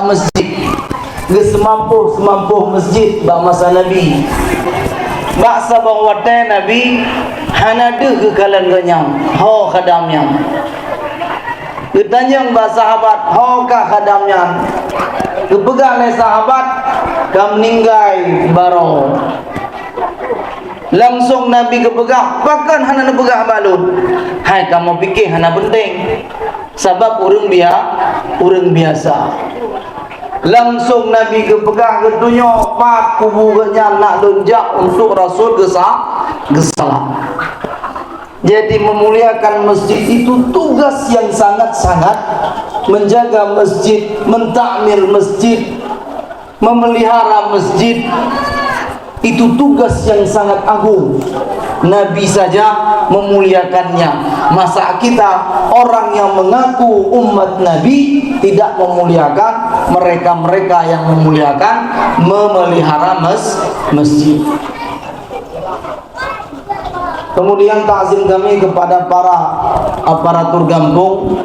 masjid. Ge semampu masjid ba masa Nabi. Baksa bahawa Nabi hana deh ke kalan ganyang ho khadamnya. Ditanya ba sahabat ho ka khadamnya. Kepegang oleh sahabat kam ninggai baro. Langsung Nabi kepegang, bahkan hana pegang balut. Hai kamu fikir hana penting. Sebab urang biasa. Langsung Nabi kepegang kedunya pak kuburannya nak lonjak untuk Rasul gesalah. Jadi memuliakan masjid itu tugas yang sangat-sangat, menjaga masjid, mentakmir masjid, memelihara masjid. Itu tugas yang sangat agung. Nabi saja memuliakannya. Masa kita orang yang mengaku umat Nabi tidak memuliakan mereka-mereka yang memuliakan memelihara masjid. Kemudian takzim kami kepada para aparatur kampung,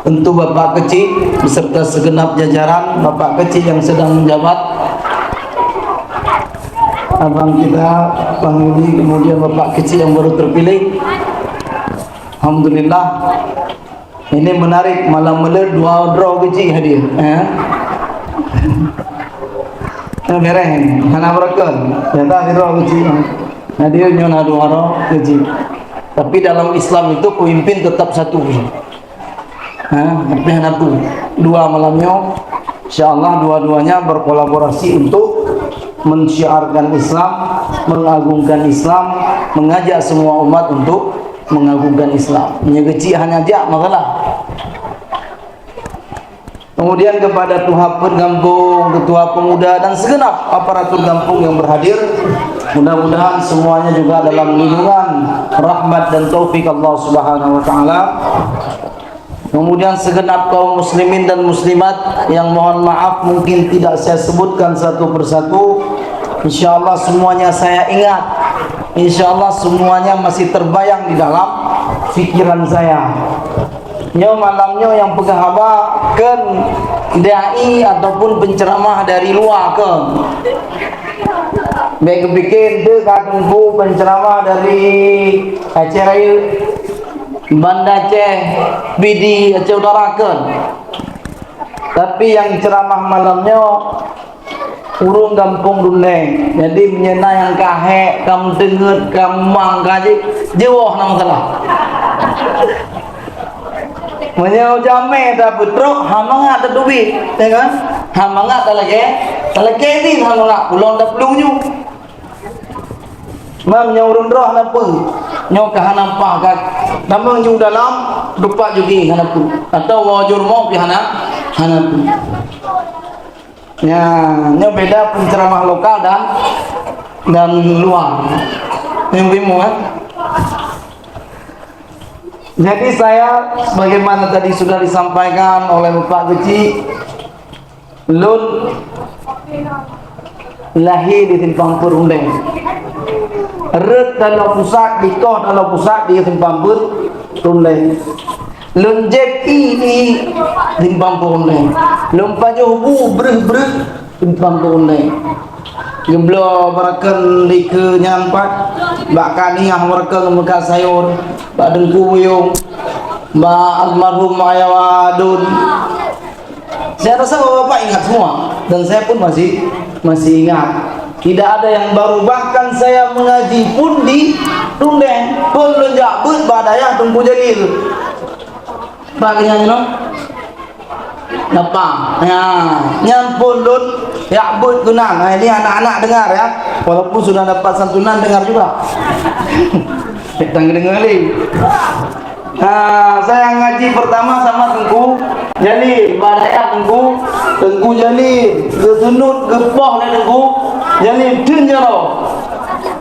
tentu Bapak kecil beserta segenap jajaran Bapak kecil yang sedang menjabat, abang kita penghuni, kemudian Bapak kecil yang baru terpilih. Alhamdulillah, ini menarik, malam meler dua draw kecil hadir. Mereng, karena berkat, ternyata draw kecil. Hadir nyona dua draw kecil. Tapi dalam Islam itu pemimpin tetap satu. Tapi hanya tu dua malamnya, insyaallah dua-duanya berkolaborasi untuk mensyiarkan Islam, mengagungkan Islam, mengajak semua umat untuk mengagungkan Islam. Menyegeci hanya jak makalah. Kemudian kepada Tuhan Kampung, Ketua Pemuda dan segenap aparatur kampung yang berhadir, mudah-mudahan semuanya juga dalam lindungan rahmat dan taufik Allah Subhanahu wa taala. Kemudian segenap kaum muslimin dan muslimat yang mohon maaf mungkin tidak saya sebutkan satu persatu. Insyaallah semuanya saya ingat. Insyaallah semuanya masih terbayang di dalam fikiran saya. Nyo malamnya yang pegang apa kan dai ataupun penceramah dari luar ke. Baik bikin deh katungku penceramah dari acara Banda Aceh Bidi Aceh Utara kan. Tapi yang ceramah malamnya urung kampung Duneng. Jadi menyena yang kahek, kam denget, kam mang kaji jauh nama salah. Menyau jame dah putruk, hamangat dah duit, ya kan? Hamangat tak lagi ni hamangat pulang dah pelungnya. Mam nyau roh napa? Nyau kah nampak kat. Nama nyau dalam dupa jugi hanapu atau wajur mau pi hanapu. Ya, nyau beda penceramah lokal dan luar. Yang bimu kan? Jadi saya sebagaimana tadi sudah disampaikan oleh Bapak Kecil, lun lahir di Simpang Perundeng. Ret dalam pusat, dikoh dalam pusat di Simpang Perundeng. Lun JP di Simpang Perundeng. Lun pajuhu breh Simpang Perundeng. Geblo barakan di ke nyampat, bak kaniah barakan mekat sayur, bak dengku buyung, bak almarhum ayawadun. Saya rasa bapak ingat semua dan saya pun masih ingat. Tidak ada yang baru, bahkan saya mengaji pun di Tundeng pun lonjak bet badayah Tunggu Jalil. Bagian no? Napa? Ya, nyampun lun ya but gunan. Nah, ini anak-anak dengar ya. Walaupun sudah dapat santunan dengar juga. Kita dengar lagi. Nah, saya ngaji pertama sama Tengku Jalil, badayah Tengku Jalil, gesunut gepoh le Tengku Jalil dun jaro.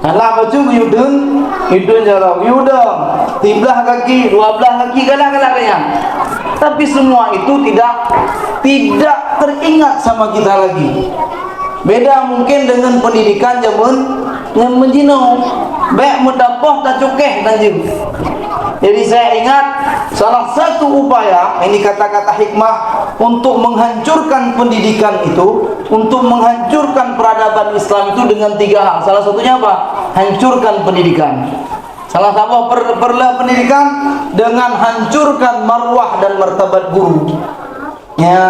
Alah baju yudun jaro, yudang, 13 kaki, 12 kaki galah-galahnya. Tapi semua itu tidak teringat sama kita lagi. Beda mungkin dengan pendidikan zaman yang menjinau, baik mendapoh tak cukeh dan jim. Jadi saya ingat salah satu upaya, ini kata-kata hikmah untuk menghancurkan pendidikan itu, untuk menghancurkan peradaban Islam itu dengan 3 hal. Salah satunya apa? Hancurkan pendidikan. Salah satu pendidikan dengan hancurkan marwah dan martabat guru. Ya,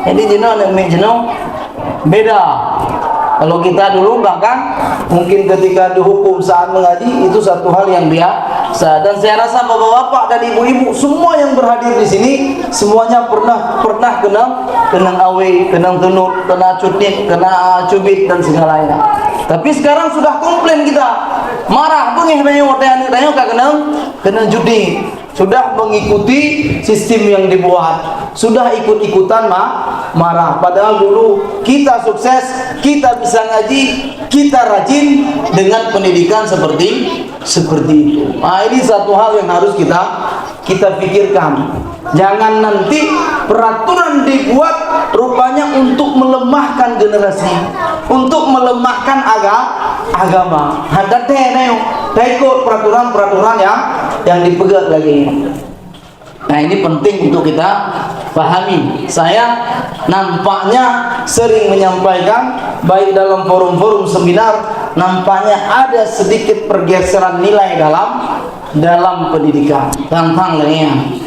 jadi jenuh beda. Kalau kita dulu bahkan mungkin ketika dihukum saat mengaji itu satu hal yang biasa. Dan saya rasa bapak-bapak dan ibu-ibu semua yang berhadir di sini semuanya pernah kena awe, kena tunut, kena cutit, kena cubit dan segalanya. Tapi sekarang sudah komplain kita, marah bengih kena judi. Sudah mengikuti sistem yang dibuat, sudah ikut-ikutan marah. Padahal dulu kita sukses, kita bisa ngaji, kita rajin dengan pendidikan seperti itu. Nah, ini satu hal yang harus kita pikirkan. Jangan nanti peraturan dibuat rupanya untuk melemahkan generasi, untuk melemahkan agama. Ikut peraturan-peraturan yang dipegang lagi. Nah, ini penting untuk kita pahami. Saya nampaknya sering menyampaikan baik dalam forum-forum seminar, nampaknya ada sedikit pergeseran nilai dalam pendidikan. Tantang lainnya.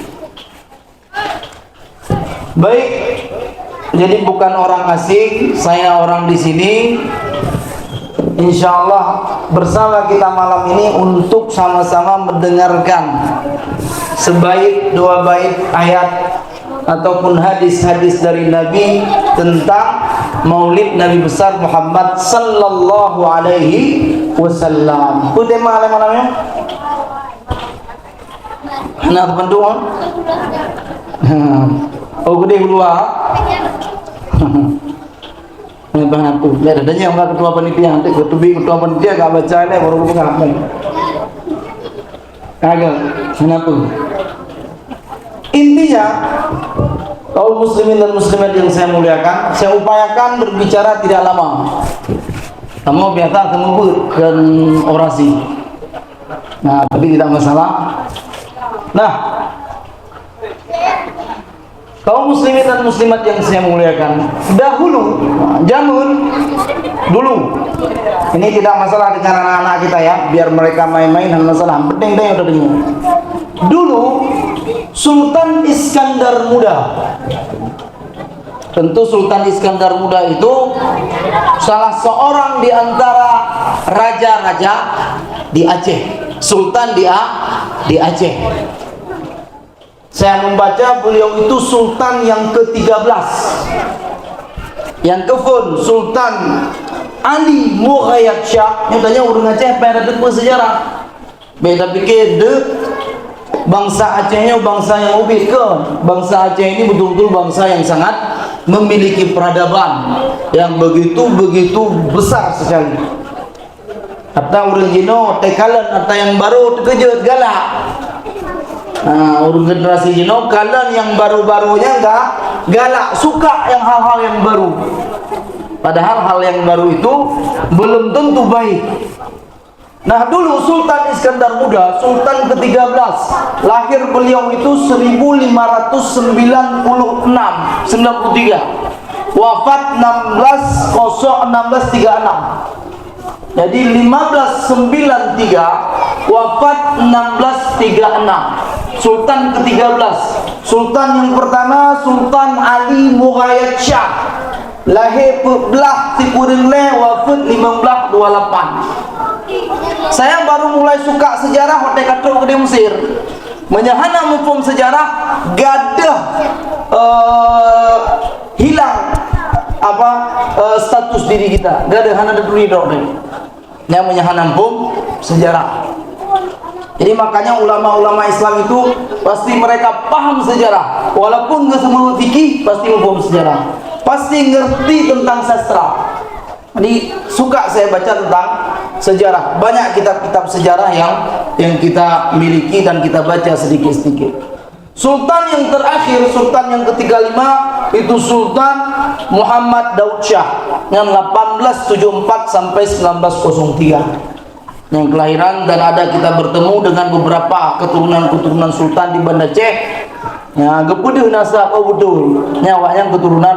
Baik, jadi bukan orang asing, saya orang di sini. Insya Allah bersama kita malam ini untuk sama-sama mendengarkan sebaik 2 bait ayat ataupun hadis-hadis dari Nabi tentang Maulid Nabi besar Muhammad sallallahu alaihi wasallam. Itu tema malamnya. Anak pendua. Oh gede dua. Bahan aku, lihat adanya yang ketua panitia, nanti ketua panitia gak baca ini baru mengapain? Kagak, kenapa? Intinya, kaum muslimin dan muslimat yang saya muliakan, saya upayakan berbicara tidak lama. Kamu biasa mengumpulkan orasi. Nah, tapi tidak masalah. Nah, kaum muslimin dan muslimat yang saya muliakan, dahulu, zaman dulu, ini tidak masalah dengan anak-anak kita ya, biar mereka main-main dan masalah, penting deh udah dengar. Dulu Sultan Iskandar Muda, tentu Sultan Iskandar Muda itu salah seorang di antara raja-raja di Aceh, Sultan di Aceh. Saya membaca beliau itu Sultan yang ke-13. Yang ke-14 Sultan Ali Mughayat Shah. Yang tanya urang Aceh pada bersejarah. Beda pikir bangsa Acehnya bangsa yang ubit ke. Bangsa Aceh ini betul-betul bangsa yang sangat memiliki peradaban yang begitu besar sekali. Kata urang Jino tekalan atau yang baru terkejut galak. Nah, urut generasi Jino kalian yang baru-barunya enggak galak, suka yang hal-hal yang baru. Padahal hal yang baru itu belum tentu baik. Nah, dulu Sultan Iskandar Muda, Sultan ke-13, lahir beliau itu 1596, 93. Wafat 1636. Jadi 1593, wafat 1636. Sultan ke-13. Sultan yang pertama Sultan Ali Mughayat Shah. Lahir belah Tipuring Le, wafat 1528. Saya baru mulai suka sejarah waktu katrok di Mesir. Menyahana mufum sejarah gadah hilang status diri kita. Gadah hana duri dok deh. Yang menyahana mufum sejarah. Jadi makanya ulama-ulama Islam itu pasti mereka paham sejarah, walaupun nggak semua fikih pasti paham sejarah, pasti ngerti tentang sastra. Jadi suka saya baca tentang sejarah. Banyak kitab-kitab sejarah yang kita miliki dan kita baca sedikit-sedikit. Sultan yang terakhir, Sultan yang ke-35 itu Sultan Muhammad Daud Shah yang 1874 sampai 1903. Yang kelahiran dan ada kita bertemu dengan beberapa keturunan-keturunan sultan di Banda Aceh Ya, gepedeh nasab oh betul. Nyawanya keturunan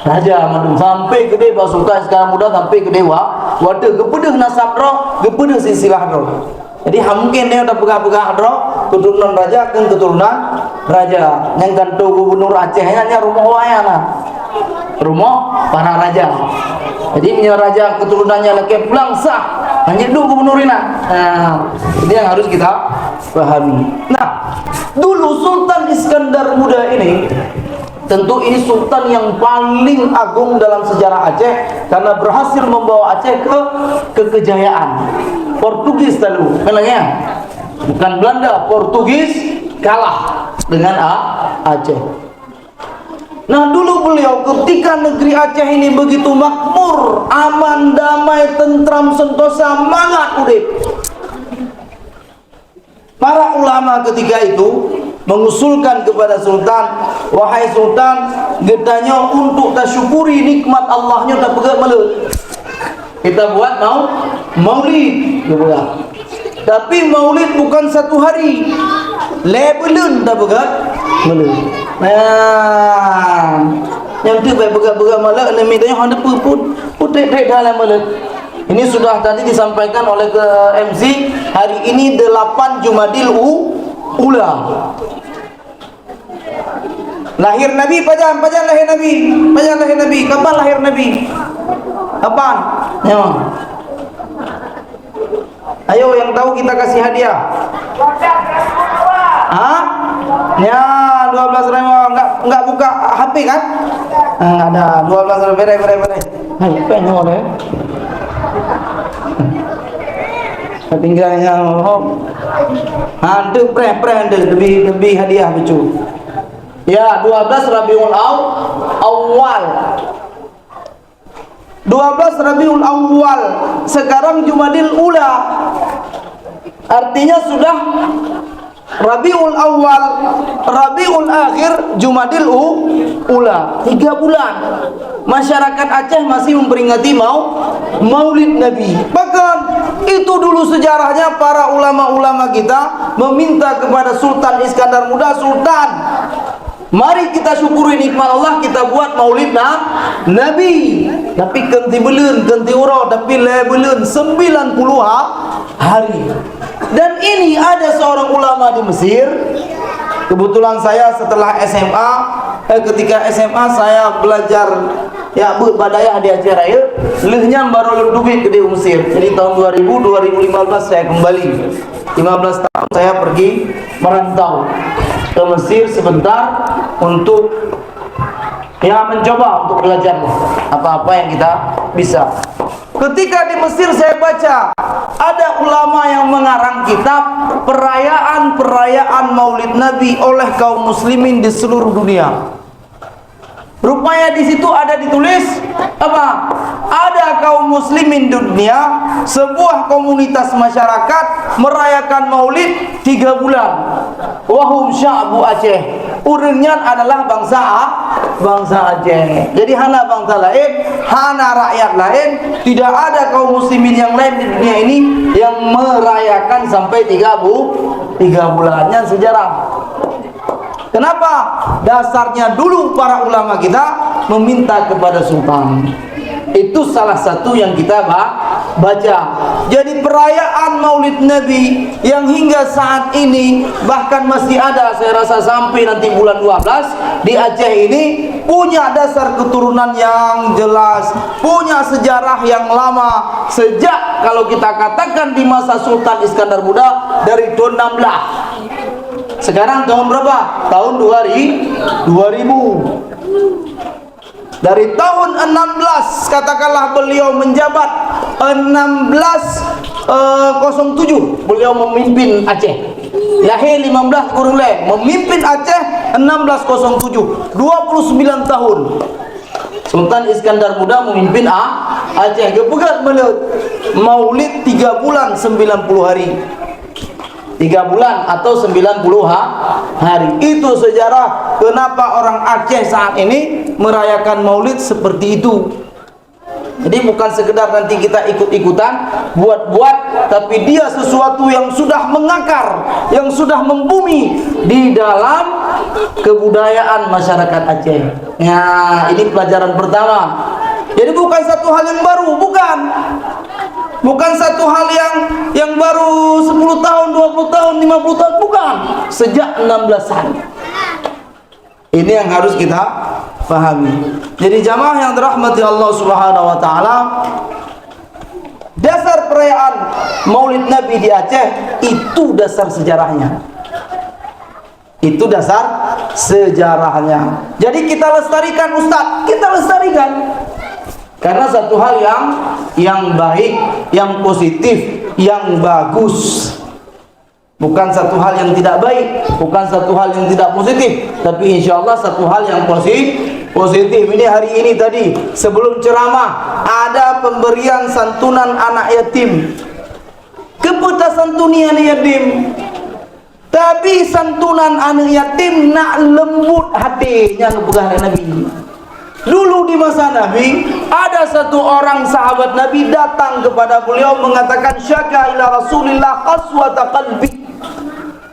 raja madung sampai ke dewa sultan sekarang muda sampai ke dewa. Waduh gepedeh nasab roh, gepedeh silsilah roh. Jadi mungkin dia udah pegang-pegang roh keturunan raja kan keturunan raja. Yang kantor gubernur Aceh hanya rumah wayana. Rumah para raja. Jadi punya raja keturunannya laki pulang sah. Hanya dulu gubernurina. Nah, ini yang harus kita pahami. Nah, dulu Sultan Iskandar Muda ini tentu ini sultan yang paling agung dalam sejarah Aceh karena berhasil membawa Aceh ke kejayaan. Portugis dulu, namanya bukan Belanda, Portugis kalah dengan Aceh. Nah dulu beliau ketika negeri Aceh ini begitu makmur, aman, damai, tentram, sentosa, mangat urip. Para ulama ketika itu mengusulkan kepada Sultan, wahai Sultan, getanya untuk tasyukuri nikmat Allahnya tak pegat malut. Kita buat maulid, tapi maulid bukan satu hari, lebelun tak pegat malut. Nah, yang tu baik begat-begat malam ni minta yang hendak pun putih dalam malam. Ini sudah tadi disampaikan oleh ke MC. Hari ini 8 Jumadil Ula. Lahir Nabi pajan lahir Nabi. Pajan lahir Nabi. Kapan lahir Nabi? Kapan? Ya. Ayo yang tahu kita kasih hadiah. Hah? Ya 12.000 enggak buka HP kan? Enggak ada 12.000 bere. Hai penyo deh. Ketinggalannya hantu pre lebih hadiah lucu. Ya 12 Rabiul Awal. 12 Rabiul Awal. Sekarang Jumadil Ula. Artinya sudah Rabiul Awal, Rabiul Akhir, Jumadil Ula. 3 bulan. Masyarakat Aceh masih memperingati Maulid Nabi. Bahkan itu dulu sejarahnya para ulama-ulama kita meminta kepada Sultan Iskandar Muda, Sultan, mari kita syukuri nikmat Allah, kita buat Maulid Nabi. Tapi kenti belun, kenti uro, tapi lebelun 90 hari. Dan ini ada seorang ulama di Mesir. Kebetulan saya setelah SMA, ketika SMA saya belajar ya badayah di Aceh Raya. Lehnya baru duit ke di Mesir. Jadi tahun 2015 saya kembali. 15 tahun saya pergi merantau ke Mesir sebentar untuk ya mencoba untuk belajar apa-apa yang kita bisa. Ketika di Mesir saya baca ada ulama yang mengarang kitab perayaan Maulid Nabi oleh kaum muslimin di seluruh dunia. Rupanya di situ ada ditulis apa? Ada kaum muslimin dunia, sebuah komunitas masyarakat merayakan Maulid 3 bulan. Wahum sya'bu Aceh. Urangnya adalah bangsa Aceh. Jadi hana bangsa lain, hana rakyat lain, tidak ada kaum muslimin yang lain di dunia ini yang merayakan sampai 3 bulannya sejarah. Kenapa? Dasarnya dulu para ulama kita meminta kepada sultan. Itu salah satu yang kita baca. Jadi perayaan Maulid Nabi yang hingga saat ini bahkan masih ada, saya rasa sampai nanti bulan 12 di Aceh ini, punya dasar keturunan yang jelas, punya sejarah yang lama. Sejak kalau kita katakan di masa Sultan Iskandar Muda dari tahun 16. Sekarang tahun berapa? Tahun 2000. Dari tahun 16 katakanlah beliau menjabat 1607 beliau memimpin Aceh. Lahir 15 kurang lebih memimpin Aceh 1607, 29 tahun. Sultan Iskandar Muda memimpin Aceh. Gepegat melut Maulid 3 bulan 90 hari. 3 bulan atau 90 hari. Itu sejarah kenapa orang Aceh saat ini merayakan Maulid seperti itu. Jadi bukan sekedar nanti kita ikut-ikutan buat-buat, tapi dia sesuatu yang sudah mengakar, yang sudah membumi di dalam kebudayaan masyarakat Aceh. Nah, ini pelajaran pertama. Jadi bukan satu hal yang baru, bukan. Bukan satu hal yang baru 10 tahun, 20 tahun, 50 tahun, bukan. Sejak 16-an. Ini yang harus kita pahami. Jadi jamaah yang dirahmati Allah Subhanahu wa taala, dasar perayaan Maulid Nabi di Aceh itu dasar sejarahnya. Itu dasar sejarahnya. Jadi kita lestarikan, Ustaz, kita lestarikan. Karena satu hal yang baik, yang positif, yang bagus. Bukan satu hal yang tidak baik, bukan satu hal yang tidak positif, tapi insya Allah satu hal yang positif. Ini hari ini tadi sebelum ceramah ada pemberian santunan anak yatim. Keputus santuni anak yatim. Tapi santunan anak yatim nak lembut hatinya ngebegah Nabi. Dulu di masa Nabi ada satu orang sahabat Nabi datang kepada beliau mengatakan, syaka ila Rasulillah qaswata qalbi.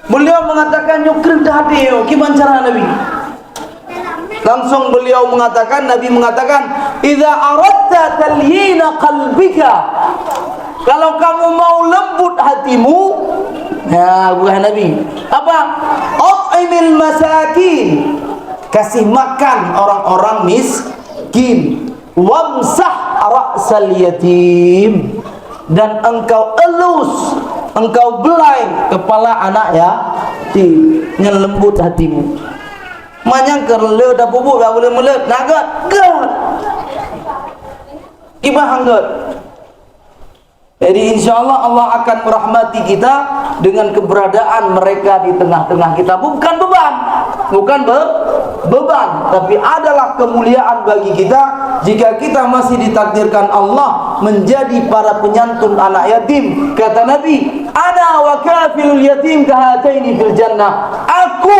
Beliau mengatakan, nyukir hati yo, gimana cara Nabi? Langsung beliau mengatakan, Nabi mengatakan, idza aradta talyina qalbika, kalau kamu mau lembut hatimu, ya bukan Nabi, apa? At'imil masakin, kasih makan orang-orang miskin, wamsah ra'sal yatim, dan engkau elus, engkau belai kepala anak yatim, yang lembut hatimu. Manyang kerle dah bubuk dah boleh melet nagat ke ibah hanggat. Jadi insyaAllah Allah akan merahmati kita dengan keberadaan mereka di tengah-tengah kita. Bukan beban, bukan beban, tapi adalah kemuliaan bagi kita jika kita masih ditakdirkan Allah menjadi para penyantun anak yatim. Kata Nabi, ana wa kafilul yatim kahataini fil jannah. Aku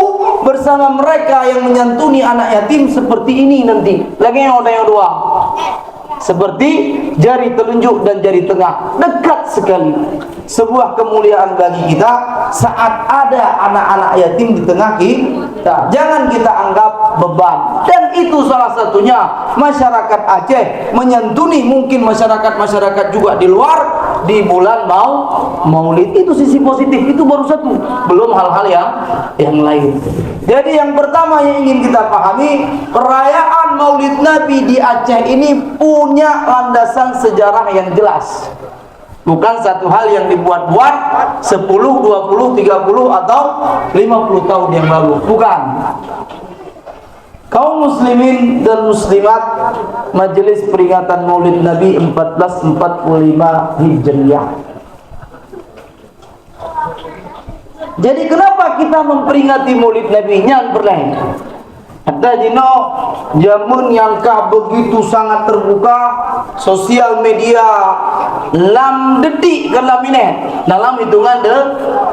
bersama mereka yang menyantuni anak yatim seperti ini nanti. Lagi yang dua. Seperti jari telunjuk dan jari tengah, dekat sekali. Sebuah kemuliaan bagi kita saat ada anak-anak yatim di tengah kita. Jangan kita anggap beban. Dan itu salah satunya masyarakat Aceh menyantuni mungkin masyarakat juga di luar di bulan Maulid. Itu sisi positif, itu baru satu, belum hal-hal yang lain. Jadi yang pertama yang ingin kita pahami, perayaan Maulid Nabi di Aceh ini punya landasan sejarah yang jelas. Bukan satu hal yang dibuat-buat 10, 20, 30 atau 50 tahun yang lalu. Bukan. Kaum muslimin dan muslimat, majelis peringatan Maulid Nabi 1445 Hijriah. Jadi kenapa kita memperingati Maulid Nabi yang berlain? Ada jino jamun yang kah begitu sangat terbuka, sosial media lam detik ke lam ini dalam hitungan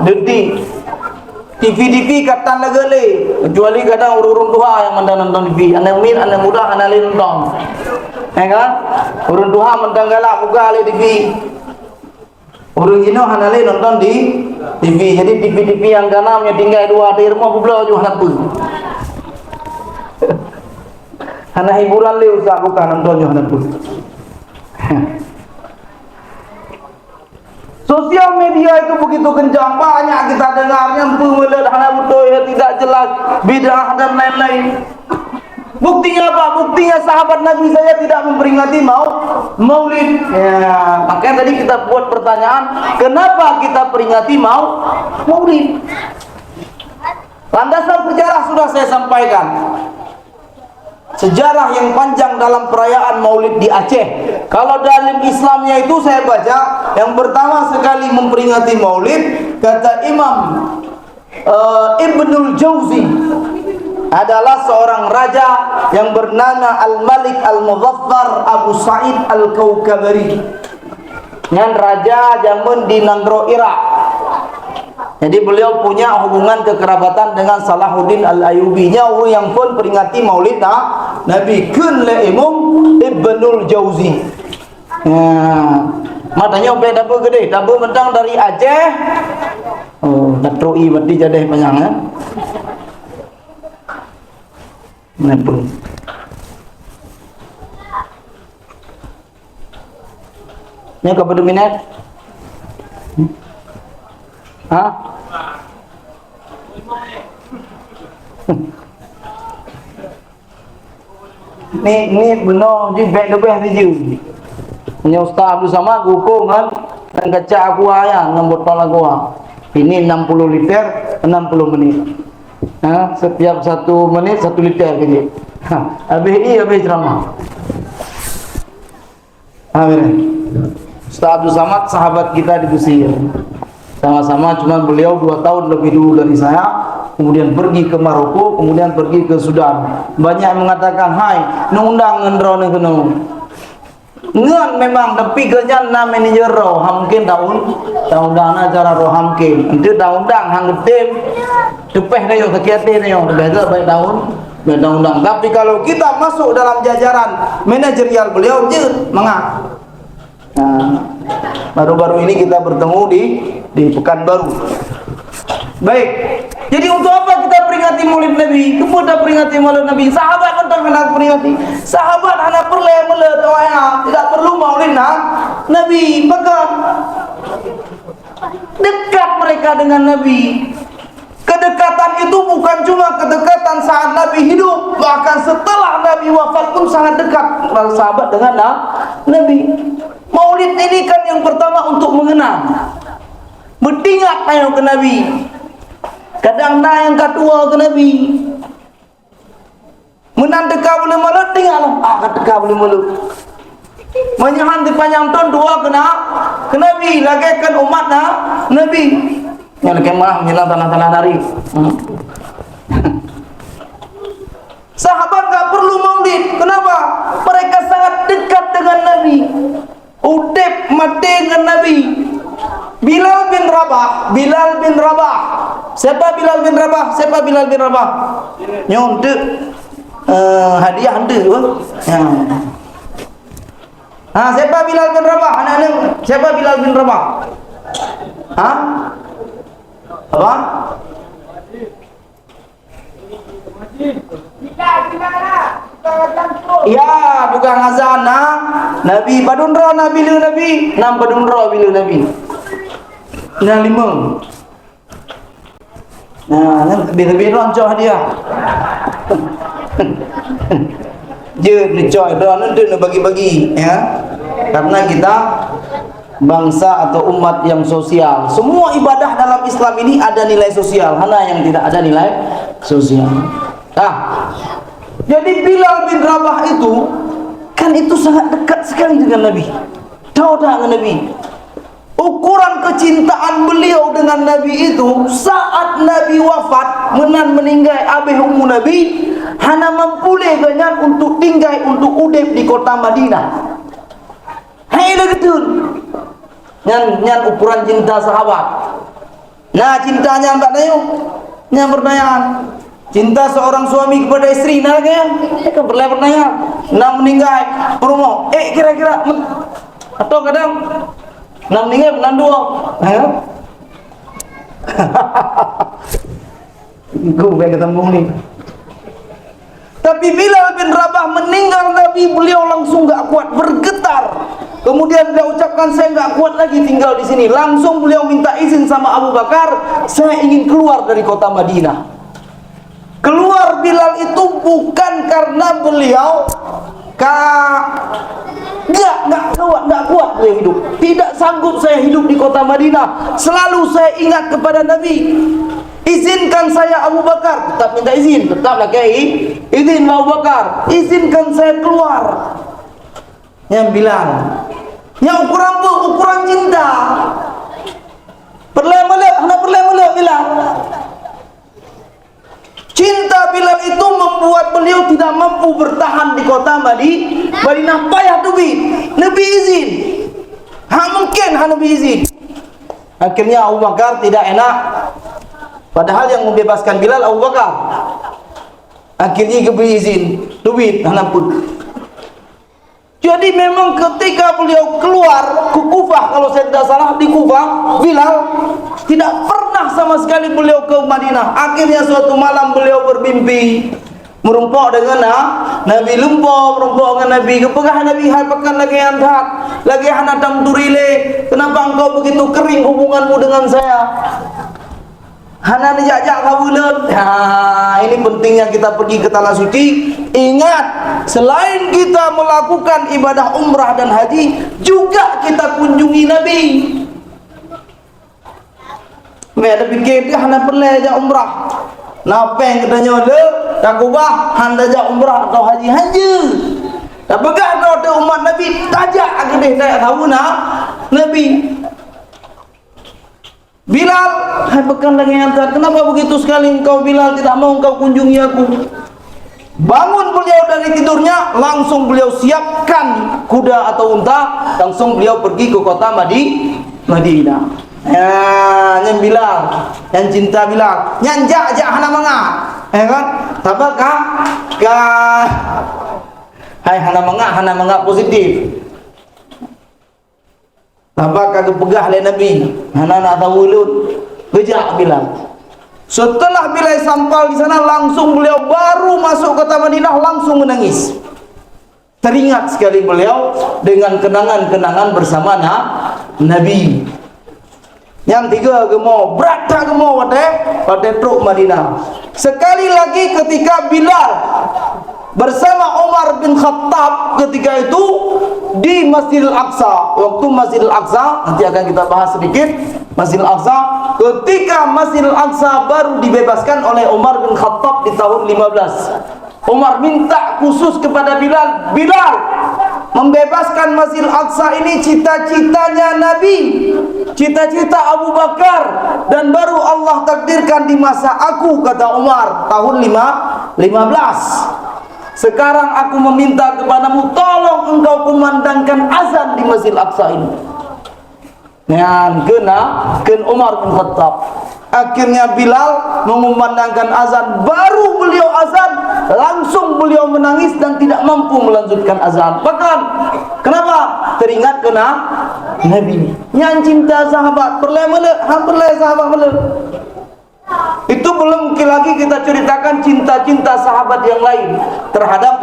detik. TV kata negale, kecuali kadang urun tua yang menonton TV, anak min, anak muda, anak lain nonton, ya kan? Urun tua mendanggala buka ali TV, urun ino anak lain nonton di TV. Jadi TV yang ganamnya tinggal dua di rumah bublo juga anak pun. Anak hiburan le usah buka nonton juga anak pun. Sosial media itu begitu kencang, banyak kita dengarnya pemelet hana betul ya tidak jelas, bid'ah dan lain-lain. Buktinya apa? Buktinya sahabat Nabi saya tidak memperingati Maulid. Ya, makanya tadi kita buat pertanyaan, kenapa kita peringati Maulid? Landasan sejarah sudah saya sampaikan. Sejarah yang panjang dalam perayaan Maulid di Aceh. Kalau dalam Islamnya itu saya baca, yang pertama sekali memperingati Maulid, kata Imam Ibnul Jauzi, adalah seorang raja yang bernama Al-Malik Al-Muzaffar Abu Sa'id Al-Kaukabari, yang raja zaman di Nangro, Irak. Jadi beliau punya hubungan kekerabatan dengan Salahuddin Al-Ayyubi-nya yang pun peringati Maulid Nabi kun le Imam Ibnul Jauzi. Matanya sampai dapat gede, dapat mentang dari Aceh. Oh, tatroi berarti jadi panjang ya. Nepun. Nya kepada minat? Hah? Ni benar je baik lebih saja. Punya Ustaz Abdul Samad hukum kan dan kaca aku ayah dengan botol aku. Ini 60 liter 60 menit. Ha, setiap 1 menit 1 liter saja. Ha, habis ceramah. Amin. Ustaz Abdul Samad sahabat kita di Mesir. Sama-sama, cuma beliau 2 tahun lebih dulu dari saya. Kemudian pergi ke Maroko, kemudian pergi ke Sudan. Banyak yang mengatakan, hai, nundang ngendro ni kena. Ngan memang tapi kerja na manager roh, mungkin tahun dana cara roh mungkin. Itu tahun dang hang getem. Tepeh dah yo sekiate dah yo, beza baik tahun. Undang-undang. Tapi kalau kita masuk dalam jajaran manajerial beliau je mengak. Nah, baru-baru ini kita bertemu di Pekanbaru. Baik. Jadi untuk apa kita peringati Maulid Nabi? Kepada peringati Maulid Nabi. Sahabat entah hendak peringati. Sahabat hendak perlu doa, tidak perlu Maulid Nabi. Bahkan dekat mereka dengan Nabi. Kedekatan itu bukan cuma kedekatan saat Nabi hidup, bahkan setelah Nabi wafat pun sangat dekat para sahabat dengan Nabi. Maulid ini kan yang pertama untuk mengenang, bertingat ayo ke Nabi. Kadang yang kedua ke Nabi. Menandeka boleh malut tinggal ketika boleh malut. Menyahan di panjang tahun dua ke Nabi, lagaikan umat Nabi. Yang kemah menyelang tanah-tanah dari. Sahabat tak perlu maulid. Kenapa? Mereka sangat dekat dengan Nabi. Udep mati dengan Nabi. Bilal bin Rabah. Siapa Bilal bin Rabah? Nyonte hadiah anda tu. Siapa Bilal bin Rabah? Anak-anak, siapa Bilal bin Rabah? Apa? Ya, tukang azan Nabi Badunra Nabi Nam Badunra bila Nabi. Nah 5. Nah, lebih roncok dia. Je lecoi dah nanti nak bagi-bagi ya. Karena kita bangsa atau umat yang sosial. Semua ibadah dalam Islam ini ada nilai sosial, hanya yang tidak ada nilai sosial. Jadi Bilal bin Rabah itu kan itu sangat dekat sekali dengan Nabi. Tahu tak dengan Nabi? Ukuran kecintaan beliau dengan Nabi itu saat Nabi wafat meninggal abih ummu Nabi hanya mampu dengan untuk tinggal untuk udip di kota Madinah. Hai betul. Nyan ukuran cinta sahabat. Nah cintanya Mbak Nayu, nyan pertanyaan. Cinta seorang suami kepada istri, nah kan? Pertanyaan. Nah meninggal, promo. Kira-kira atau kadang nam meninggal, nam dua. Gue pengen ketemu nih. Tapi Bilal bin Rabah meninggal Nabi, beliau langsung gak kuat, bergetar. Kemudian dia ucapkan, saya gak kuat lagi tinggal di sini. Langsung beliau minta izin sama Abu Bakar, saya ingin keluar dari kota Madinah. Keluar Bilal itu bukan karena beliau gak kuat beliau hidup. Tidak sanggup saya hidup di kota Madinah. Selalu saya ingat kepada Nabi. Izinkan saya Abu Bakar, tetap minta izin, tetaplah kiai. Izin Abu Bakar, izinkan saya keluar. Yang Bilal, yang ukuran cinta. Perleh-melek Bilal. Cinta Bilal itu membuat beliau tidak mampu bertahan di kota Madinah. Payah Nabi izin. Mungkin Nabi izin. Akhirnya Abu Bakar tidak enak. Padahal yang membebaskan Bilal Abu Bakar. Akhirnya diberi izin. Duit pun. Jadi memang ketika beliau keluar ke Kufah, kalau saya tidak salah di Kufah, Bilal tidak pernah sama sekali beliau ke Madinah. Akhirnya suatu malam beliau bermimpi merumpok dengan Nabi lumpur, merumpok dengan Nabi kepegah Nabi hai pekan lagi antat lagi hanatam turile. Kenapa engkau begitu kering hubunganmu dengan saya? Hana dijak-jak kabulan. Ini pentingnya kita pergi ke tanah suci. Ingat, selain kita melakukan ibadah umrah dan haji, juga kita kunjungi Nabi. Ada fikir dia hana perlu ajak umrah. Napa yang katanya le, tak ubah handa ajak umrah atau haji haji. Tak pegah ada umat Nabi tajak agak tak tahu Nabi. Bilal, hai pekan lagi antar. Kenapa begitu sekali engkau Bilal tidak mau engkau kunjungi aku? Bangun beliau dari tidurnya, langsung beliau siapkan kuda atau unta, langsung beliau pergi ke kota Madinah. Yang Bilal, yang cinta Bilal, yang jak hana manga, kan? Tabakah? Hai hana manga positif. Tabakah kepegah oleh Nabi, hana nak tahu ulut, bejak Bilal. Setelah Bilal sampai di sana, langsung beliau baru masuk kota Madinah langsung menangis. Teringat sekali beliau dengan kenangan-kenangan bersama Nabi. Yang tiga gemo, berat tak gemo pada truk Madinah. Sekali lagi ketika Bilal bersama Umar bin Khattab ketika itu di Masjidil Aqsa. Waktu Masjidil Aqsa, nanti akan kita bahas sedikit. Masjidil Aqsa, ketika Masjidil Aqsa baru dibebaskan oleh Umar bin Khattab di tahun 15. Umar minta khusus kepada Bilal, Bilal, membebaskan Masjidil Aqsa ini cita-citanya Nabi, cita-cita Abu Bakar, dan baru Allah takdirkan di masa aku, kata Umar, tahun 15. Sekarang aku meminta kepadamu, tolong engkau kumandangkan azan di Masjidil Aqsa ini. Ken Umar bin Khattab. Akhirnya Bilal mengumandangkan azan, baru beliau azan, langsung beliau menangis dan tidak mampu melanjutkan azan. Bahkan, kenapa? Teringat kena Nabi. Yang cinta sahabat, perlai sahabat mele. Itu belum lagi kita ceritakan cinta-cinta sahabat yang lain terhadap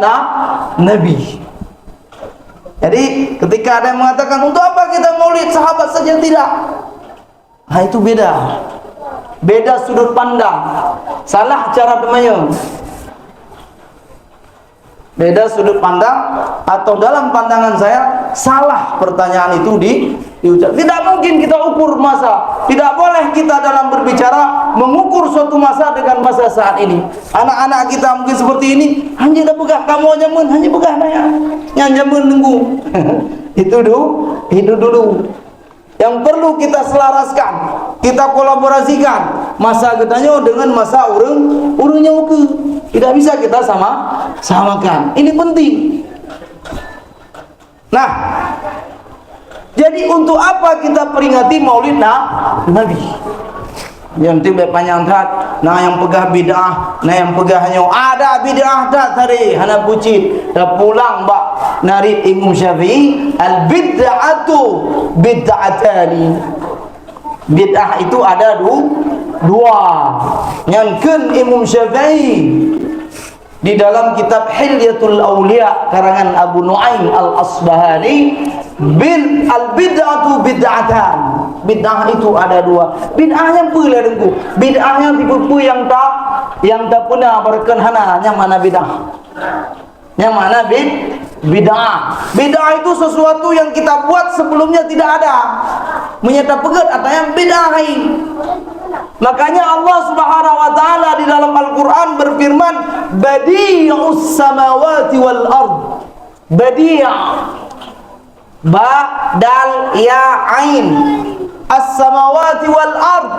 Nabi. Jadi ketika ada yang mengatakan, untuk apa kita maulid sahabat saja? Tidak. Itu beda sudut pandang, salah cara temannya. Beda sudut pandang, atau dalam pandangan saya salah pertanyaan itu diucap. Tidak mungkin kita ukur masa. Tidak boleh kita dalam berbicara mengukur suatu masa dengan masa saat ini. Anak-anak kita mungkin seperti ini, hanya dah pegah kamu jamun, hanya pegah naya. Yang jamun nunggu. Itu dulu. Yang perlu kita selaraskan, kita kolaborasikan masa katanya dengan masa urungnya uke. Tidak bisa kita samakan. Ini penting. Nah, jadi untuk apa kita peringati Maulid Nabi? Yang tiba panjang tat, yang pegah bid'ah, yang pegahnya ada bid'ah tak tadi, hana pucit, dah pulang bak nari Imam Syafi'i, al bid'atu bid'atani. Bid'ah itu ada dua. Yang Imam Syafi'i di dalam kitab Hilyatul Awliya karangan Abu Nuaim Al-Asbahani, al-bid'atu bid'atan. Bid'ah itu ada dua. Bid'ah yang pula dengku. Bid'ah yang tipu yang tak pernah berkenhana. Yang mana bid'ah? Yang mana bid'ah? Bid'ah itu sesuatu yang kita buat sebelumnya tidak ada. Menyata pegat atau yang bid'ah. Makanya Allah Subhanahu wa taala di dalam Al-Qur'an berfirman, badi'us samawati wal ard. Badi', ba dal ya ain, as-samawati wal ard.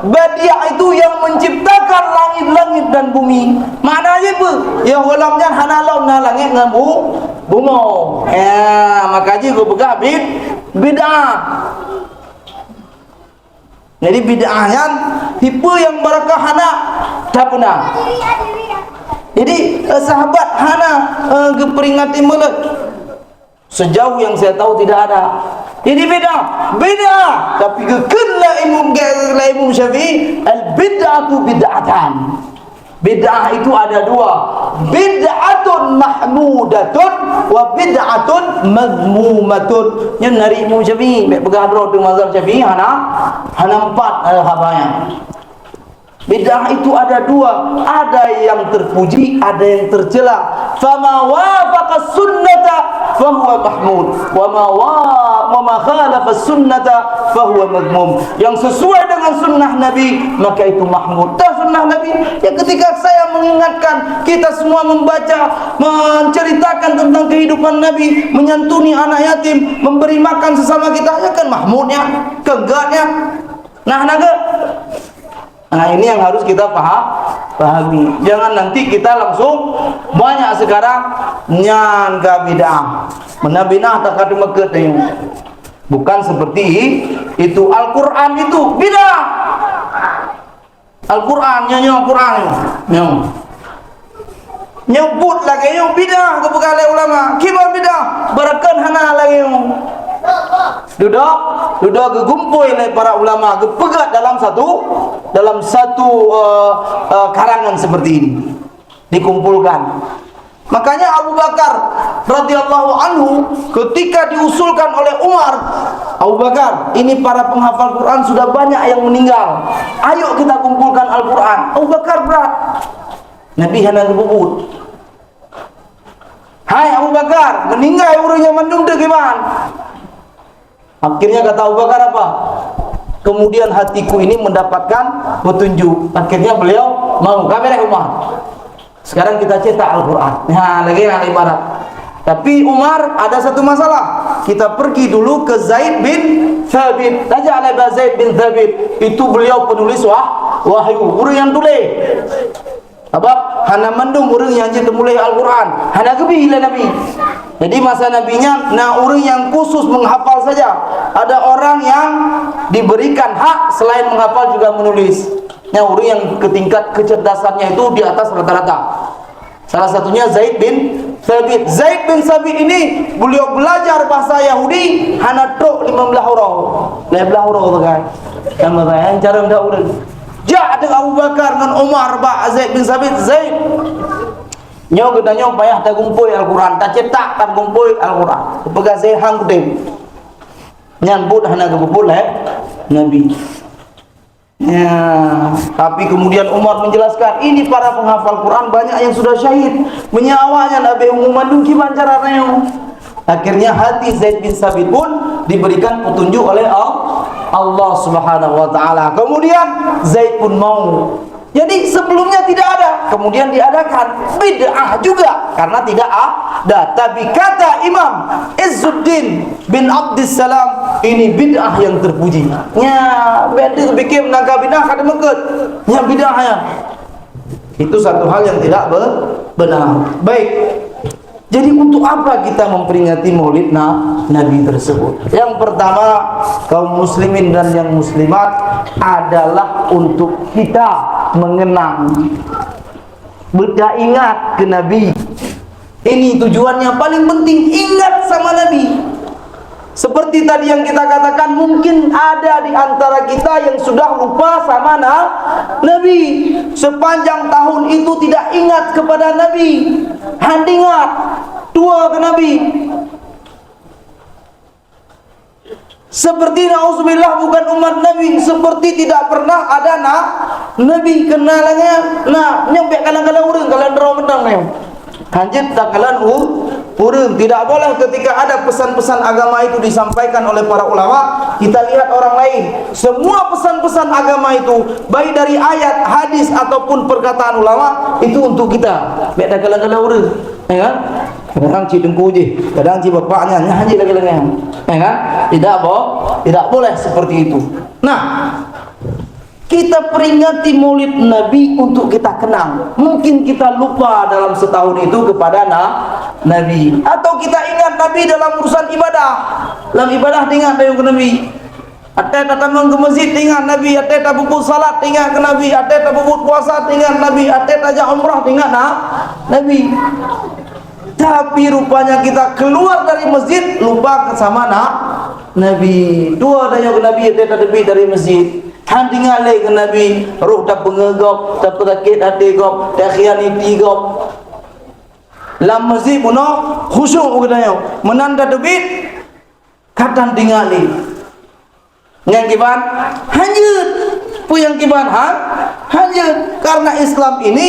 Badi' itu yang menciptakan langit-langit dan bumi. Maknanya apa? Ya ulamnya hanalau na langit dengan bunga. Makanya gua pegah bid'ah. Jadi bid'ahnya tipe yang barakah hana tak pernah. Jadi sahabat hana keperingati mulut. Sejauh yang saya tahu tidak ada. Jadi beda. Tapi kekala Imam Syafi'i, al bid'atu bid'atan. Bid'ah itu ada dua. Bid'atun mahmudatun wa bid'atun madmumatun. Yang dari Imam Syafi'i, pegang bro dengan mazhab Syafi'i hana empat ada habanya. Bid'ah itu ada dua, ada yang terpuji, ada yang tercela. Fama wafaqa sunnata fahuwa mahmud, wa ma khalafa sunnata fahuwa madmum. Yang sesuai dengan sunnah Nabi maka itu mahmud. Dan sunnah Nabi ya, ketika saya mengingatkan, kita semua membaca, menceritakan tentang kehidupan Nabi, menyantuni anak yatim, memberi makan sesama kita, ya kan mahmudnya, kegatnya. Nah ini yang harus kita pahami. Jangan nanti kita langsung banyak sekarang nyan ka bid'ah. Menabinah tak ada meket. Bukan seperti itu. Al-Quran itu bid'ah. Al-Quran nyanyi Al-Quran nyebut lagi yang bid'ah kepada ulama. Kibar bid'ah berakan hana lagi duduk gegumpul oleh para ulama, gepegat dalam satu karangan seperti ini, dikumpulkan. Makanya Abu Bakar radhiyallahu anhu ketika diusulkan oleh Umar, Abu Bakar, ini para penghafal Quran sudah banyak yang meninggal, ayo kita kumpulkan Al-Quran. Abu Bakar berat, Nabi hendak berbut. Hai Abu Bakar, meninggal urangnya mandung gimana? Akhirnya kata Abu Bakar apa? Kemudian hatiku ini mendapatkan petunjuk. Akhirnya beliau mau kamera Umar. Sekarang kita cetak Al-Quran. Nah, lagi ibarat. Tapi Umar ada satu masalah. Kita pergi dulu ke Zaid bin Thabit. Tanya oleh Zaid bin Thabit. Itu beliau penulis wahyu. Orang yang tulis. Apa? Hana mandung orang yang jadi mulai Al-Quran. Hana kebi ila Nabi. Jadi masa Nabinya, orang yang khusus menghafal saja. Ada orang yang diberikan hak selain menghafal juga menulis. Orang yang ketingkat kecerdasannya itu di atas rata-rata. Salah satunya Zaid bin Thabit. Zaid bin Thabit ini beliau belajar bahasa Yahudi hana tok 15 huruf. 15 huruf kan. Yang cara ndak urang. Jak ada Abu Bakar dengan Umar ba Zaid bin Thabit. Zaid nyo gedanya payah tak kumpul Al-Quran, tak cetak tak kumpul Al-Quran. Pegang Zaid hang gede. Nyambut hana kumpul Nabi. Ya, tapi kemudian Umar menjelaskan, ini para penghafal Quran banyak yang sudah syahid, menyawanya Nabi umumandung gimana caranya. Akhirnya hati Zaid bin Thabit pun diberikan petunjuk oleh Allah Subhanahu wa taala. Kemudian Zaid pun mau. Jadi sebelumnya tidak ada, kemudian diadakan bid'ah juga karena tidak ada. Tapi kata Imam Izzuddin bin Abdissalam, ini bid'ah yang terpuji. Ya, beda bikin menangkap bid'ah kada meket. Ya bid'ahnya. Itu satu hal yang tidak benar. Baik. Jadi untuk apa kita memperingati Maulid Nabi tersebut? Yang pertama, kaum muslimin dan yang muslimat adalah untuk kita mengenang, beringat ke Nabi. Ini tujuannya paling penting, ingat sama Nabi. Seperti tadi yang kita katakan, mungkin ada di antara kita yang sudah lupa sama Nabi. Sepanjang tahun itu tidak ingat kepada Nabi. Ingat tua ke Nabi. Seperti na'udzubillah bukan umat Nabi, seperti tidak pernah ada Nabi kenalannya. Nyampe kalang-kalang urang kalang dromedang nih. Hanjit tak kalan urang. Tidak boleh ketika ada pesan-pesan agama itu disampaikan oleh para ulama, kita lihat orang lain. Semua pesan-pesan agama itu, baik dari ayat, hadis ataupun perkataan ulama, itu untuk kita. Beda kalang-kalang urang, ya kan? Kadang cidengku je, kadang ci bapaknya nyanyi lagi-lagi, ya kan? Tidak boleh seperti itu. Nah, kita peringati Maulid Nabi untuk kita kenang. Mungkin kita lupa dalam setahun itu kepada Nabi, atau kita ingat Nabi dalam urusan ibadah. Dalam ibadah ingat Nabi. Ate datang ke masjid ingat Nabi, ate tak bubut salat ingat ke Nabi, ate tak bubut puasa ingat Nabi, ate tak umrah ingat Nabi. Tapi rupanya kita keluar dari masjid lupa sama Nabi. Dua daya ke Nabi ate tak lebih dari masjid. Han tinggalai ke Nabi, roh tak pengegop, tak perakit hati gop, tak khianati gop. Lam masjid puno khusyuk katanya, menanda debit katan tinggalai. Yang kiban hanyut, puyang kiban hanyut. Karena Islam ini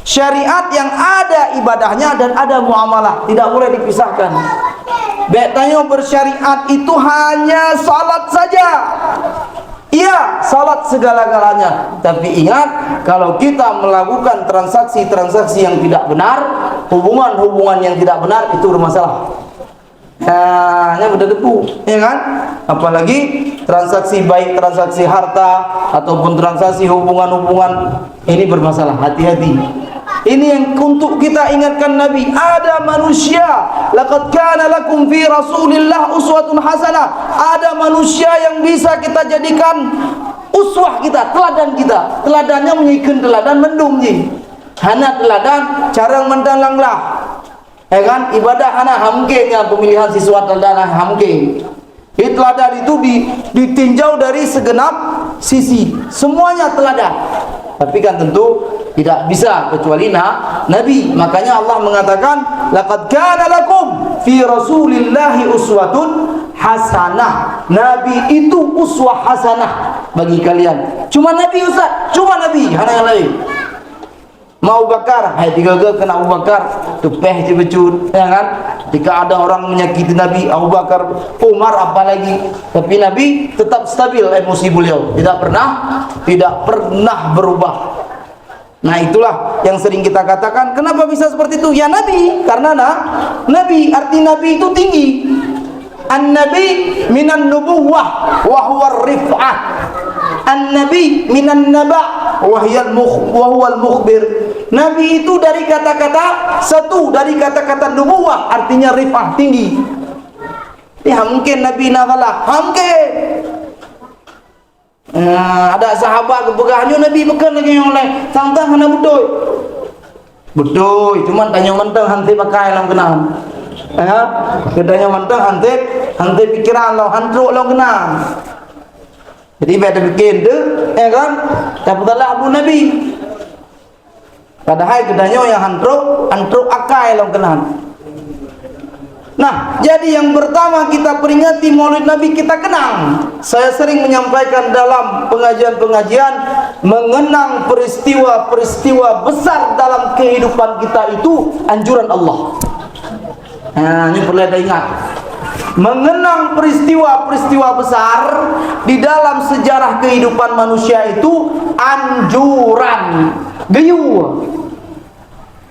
syariat yang ada ibadahnya dan ada muamalah, tidak boleh dipisahkan. Betanya bersyariat itu hanya salat saja. Iya, salat segala-galanya. Tapi ingat, kalau kita melakukan transaksi-transaksi yang tidak benar, hubungan-hubungan yang tidak benar, itu bermasalah. Nah, ini udah debu, ya kan? Apalagi transaksi baik transaksi harta ataupun transaksi hubungan-hubungan, ini bermasalah. Hati-hati. Ini yang untuk kita ingatkan Nabi. Ada manusia, laqad kana lakum fi Rasulillah uswatun hasanah. Ada manusia yang bisa kita jadikan uswah kita, teladan kita. Teladannya menyikan teladan mendung ji. Hana teladan cara mendalanglah. Ya kan? Ibadah hana hamkenya pemilihan siswa teladan hamke. Teladan itu ditinjau dari segenap sisi. Semuanya teladan. Tapi kan tentu tidak bisa kecuali Nabi. Makanya Allah mengatakan, laqad kana lakum fi Rasulillahi uswatun hasanah. Nabi itu uswah hasanah bagi kalian. Cuma Nabi Ustaz, cuma Nabi, hana yang lain. Mau Bakar, hai tiga kena Abu Bakar, tupeh je becut, ya kan? Jika ada orang menyakiti Nabi, Abu Bakar, Umar apalagi. Tapi Nabi tetap stabil emosi beliau, tidak pernah berubah. Nah, itulah yang sering kita katakan, kenapa bisa seperti itu? Ya Nabi, karena Nabi, arti Nabi itu tinggi. An-Nabi minan nubuwah wa huwa rif'ah. An-Nabi minan naba' wa huwa al-mukhbir. Nabi itu dari kata-kata satu, dari kata-kata nubuwah, artinya rif'ah, tinggi. Ya mungkin Nabi nagalah, mungkin. Ada sahabat kebegahnya Nabi bukan lagi yang oleh sangtang hana betul, cuman tanya mentang hanti pakai lam kenal. Kedanya mentang hanti pikiran lo hantruk lo kenal. Jadi beda bikin tu, ya kan? Tapi telah Abu Nabi. Padahal kedanya yang hantruk akai lo kenal. Nah, jadi yang pertama kita peringati Maulid Nabi, kita kenang. Saya sering menyampaikan dalam pengajian-pengajian, mengenang peristiwa-peristiwa besar dalam kehidupan kita itu anjuran Allah. Nah, ini perlu ada ingat. Mengenang peristiwa-peristiwa besar di dalam sejarah kehidupan manusia itu anjuran. Geyuh.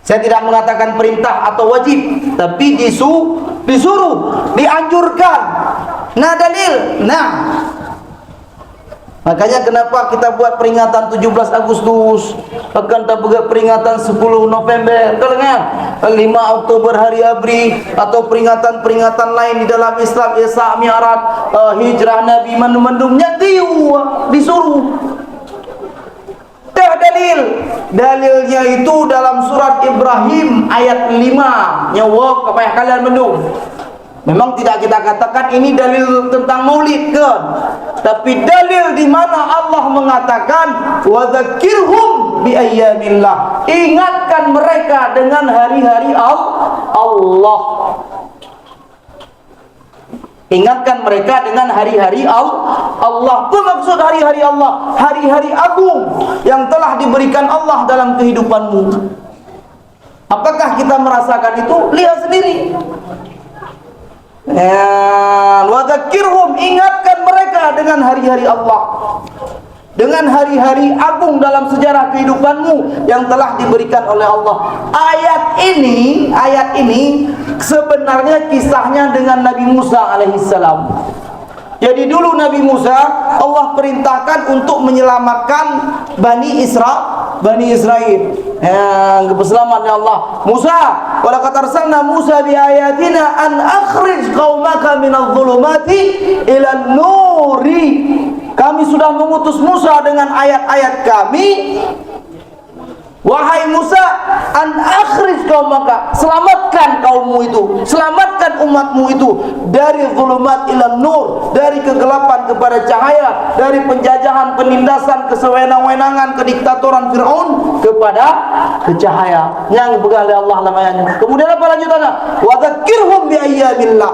Saya tidak mengatakan perintah atau wajib, tapi disuruh, dianjurkan. Nah, dalil. Nah, makanya kenapa kita buat peringatan 17 Agustus, akan tak buat peringatan 10 November, kalau enggak 5 Oktober Hari Abri, atau peringatan-peringatan lain di dalam Islam, Isra Mi'raj, hijrah Nabi, mendung-mendungnya disuruh. Dalilnya itu dalam surat Ibrahim ayat 5. Nyawa kepada kalian mendung. Memang tidak kita katakan ini dalil tentang maulid kan, tapi dalil di mana Allah mengatakan wa dzakirhum bi ayyamillah. Ingatkan mereka dengan hari-hari Allah. Ingatkan mereka dengan hari-hari Allah. Apa maksud hari-hari Allah? Hari-hari agung yang telah diberikan Allah dalam kehidupanmu. Apakah kita merasakan itu? Lihat sendiri. Wa dzakirhum, ingatkan mereka dengan hari-hari Allah, dengan hari-hari agung dalam sejarah kehidupanmu yang telah diberikan oleh Allah. Ayat ini sebenarnya kisahnya dengan Nabi Musa alaihissalam. Jadi dulu Nabi Musa, Allah perintahkan untuk menyelamatkan Bani Israel. Selamatnya Allah. Musa, walaqad arsalna Musa bi ayatina an akhrij qaumaka minadh dhulumati ilan nuri. Kami sudah mengutus Musa dengan ayat-ayat kami. Wahai Musa, an akhrij qaumaka, selamatkan kaum kaummu itu, selamatkan umatmu itu dari zulumat ila nur, dari kegelapan kepada cahaya, dari penjajahan, penindasan, kesewenang-wenangan, kediktatoran Fir'aun kepada cahaya yang begal Allah lamayanya. Kemudian apa lanjutannya? Wa dzakirhum bi ayyamillah,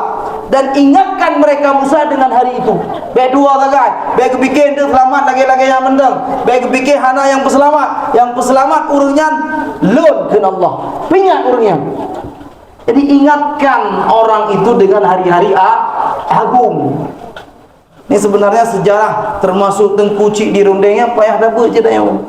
dan ingatkan mereka Musa dengan hari itu. Baik dua sagai, baik bikin dia selamat lagi-lagi yang mendeng, baik bikin hana yang peselamat, urangnya lun keun Allah, pinyak urangnya. Jadi ingatkan orang itu dengan hari-hari agung. Ini sebenarnya sejarah termasuk Tengku Cik di rundengnya payah dapat je dah yang.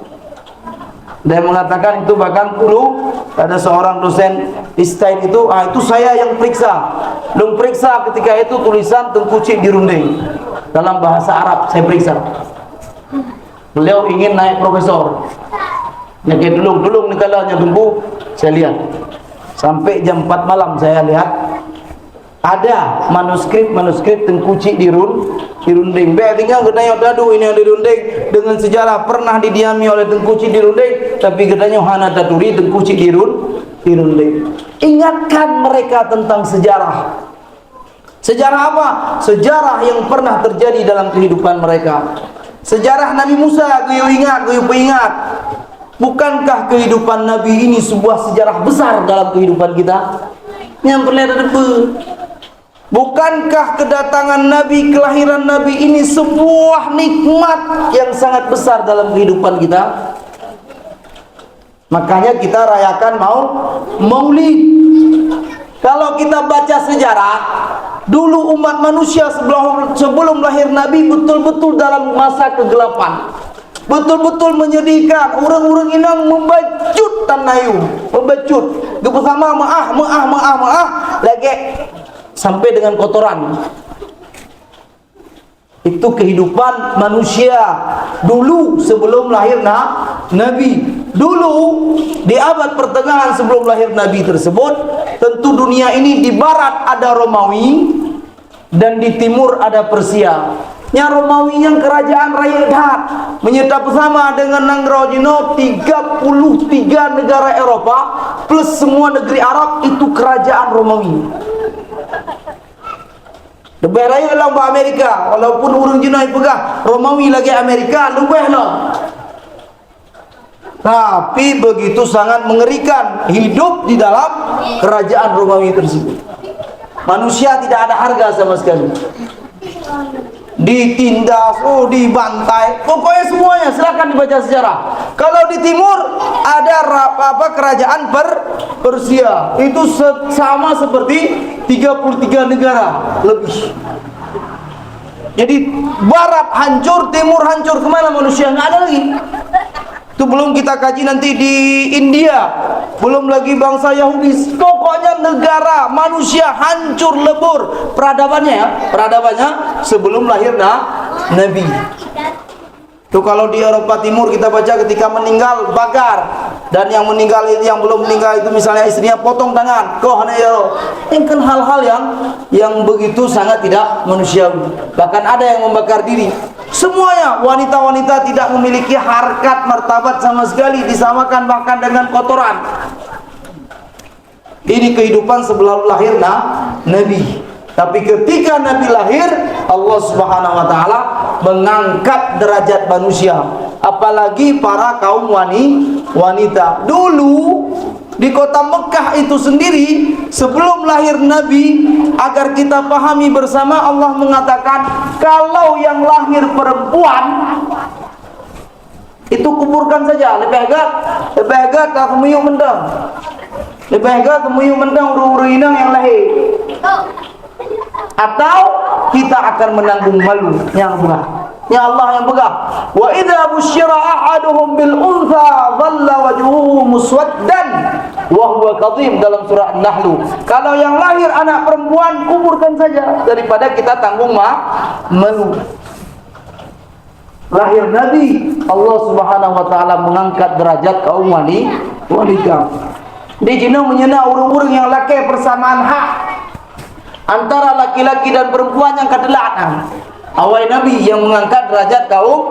Dia mengatakan itu bahkan dulu ada seorang dosen Istain itu, itu saya yang periksa. Belum periksa ketika itu tulisan Tengku Cik di rundeng dalam bahasa Arab, saya periksa. Beliau ingin naik profesor. Nyakit dulung nikalanya tunggu, saya lihat. Sampai jam 4 malam saya lihat ada manuskrip Tengku Cik di rundeng. Be tinggal gedanya dadu ini yang di rundeng dengan sejarah pernah didiami oleh Tengku Cik di rundeng, tapi gedanya hana taturi Tengku Cik di rundeng. Ingatkan mereka tentang sejarah. Sejarah apa? Sejarah yang pernah terjadi dalam kehidupan mereka. Sejarah Nabi Musa, guyu ingat. Bukankah kehidupan Nabi ini sebuah sejarah besar dalam kehidupan kita? Yang perlu bukankah kedatangan Nabi, kelahiran Nabi ini sebuah nikmat yang sangat besar dalam kehidupan kita? Makanya kita rayakan Maulid. Kalau kita baca sejarah, dulu umat manusia sebelum lahir Nabi betul-betul dalam masa kegelapan. Betul-betul menyedihkan. Orang-orang inang membacut tanayum, membacut. Bersama maah lagi sampai dengan kotoran. Itu kehidupan manusia dulu sebelum lahir Nabi. Dulu di abad pertengahan sebelum lahir Nabi tersebut, tentu dunia ini di barat ada Romawi dan di timur ada Persia. Yang Romawi yang kerajaan Raja Dhat menyerta bersama dengan Nangrojino 33 negara Eropa plus semua negeri Arab, itu kerajaan Romawi. Lebih raya lah Amerika, walaupun urang Cina pegah Romawi lagi Amerika lebih lah. Tapi begitu sangat mengerikan hidup di dalam kerajaan Romawi tersebut. Manusia tidak ada harga sama sekali. Ditindas, dibantai, pokoknya semuanya. Silakan dibaca sejarah. Kalau di timur ada kerajaan Persia, itu sama seperti 33 negara lebih. Jadi barat hancur, timur hancur, kemana manusia? Nggak ada lagi. Itu belum kita kaji nanti di India, belum lagi bangsa Yahudi. Pokoknya negara manusia hancur lebur. Peradabannya sebelum lahir Nabi. Itu kalau di Eropa Timur kita baca ketika meninggal bakar, dan yang meninggal itu, yang belum meninggal itu misalnya istrinya potong tangan. Ini kan hal-hal yang begitu sangat tidak manusiawi. Bahkan ada yang membakar diri. Semuanya wanita-wanita tidak memiliki harkat martabat sama sekali, disamakan bahkan dengan kotoran. Ini kehidupan sebelum lahir Nabi. Tapi ketika Nabi lahir, Allah Subhanahu wa taala mengangkat derajat manusia, apalagi para kaum wanita. Dulu di kota Mekah itu sendiri sebelum lahir Nabi, agar kita pahami bersama, Allah mengatakan kalau yang lahir perempuan itu kuburkan saja, lebih agak kamu mendang. Lebih agak kamu mendang uru-uru inang yang lahir. Atau kita akan menanggung malu yang berat. Ya Allah yang begah. Wa idza busyira ahaduhum bil untha dhalla wajhuhu muswaddan wa huwa kadhim, dalam surah An-Nahl. Kalau yang lahir anak perempuan, kuburkan saja daripada kita tanggung malu. Lahir Nabi, Allah Subhanahu wa taala mengangkat derajat kaum wanita. Di Cina menyena urang-urang yang laki persamaan hak antara laki-laki dan perempuan yang kedelatan. Awal Nabi yang mengangkat derajat kaum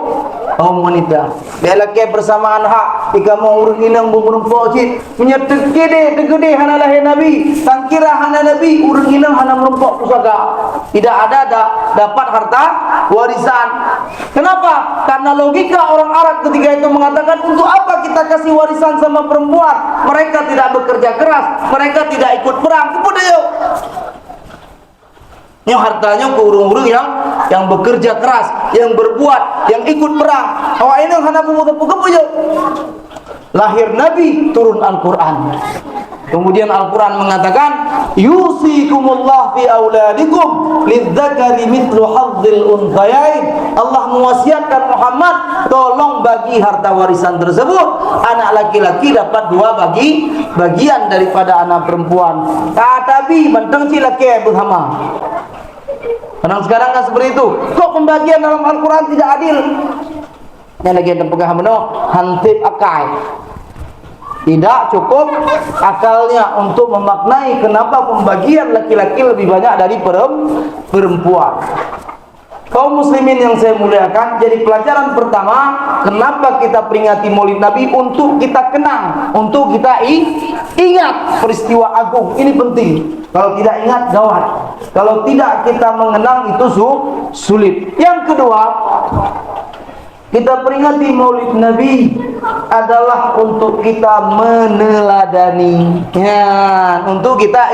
kaum wanita. Bela ke persamaan hak jika mau urang inang berperempuan cik punya tegede hana lahir Nabi. Tangkira hana Nabi urang inang hana merempok pusaka. Tidak ada dapat harta warisan. Kenapa? Karena logika orang Arab ketika itu mengatakan untuk apa kita kasih warisan sama perempuan? Mereka tidak bekerja keras, mereka tidak ikut perang. Kemudian yuk. Yang hartanya ke urung-urung yang bekerja keras, yang berbuat, yang ikut perang. Awak ini hana punya lahir Nabi, turun Al-Quran. Kemudian Al-Quran mengatakan, yusikumullah fi auladikum lidzakari mithlu hadzil unthayain. Allah mewasiatkan Muhammad, tolong bagi harta warisan tersebut, anak laki-laki dapat 2 bagian daripada anak perempuan. Tapi menteng si laki berhama. Karena sekarang kan seperti itu. Kok pembagian dalam Al-Quran tidak adil? Yang lagi ada pegah meno hantip akal. Tidak cukup akalnya untuk memaknai kenapa pembagian laki-laki lebih banyak dari perempuan. Kaum muslimin yang saya muliakan, jadi pelajaran pertama, kenapa kita peringati Maulid Nabi? Untuk kita kenang, untuk kita ingat peristiwa agung. Ini penting. Kalau tidak ingat, gawat. Kalau tidak kita mengenang, itu sulit. Yang kedua, kita peringati Maulid Nabi adalah untuk kita meneladani, untuk kita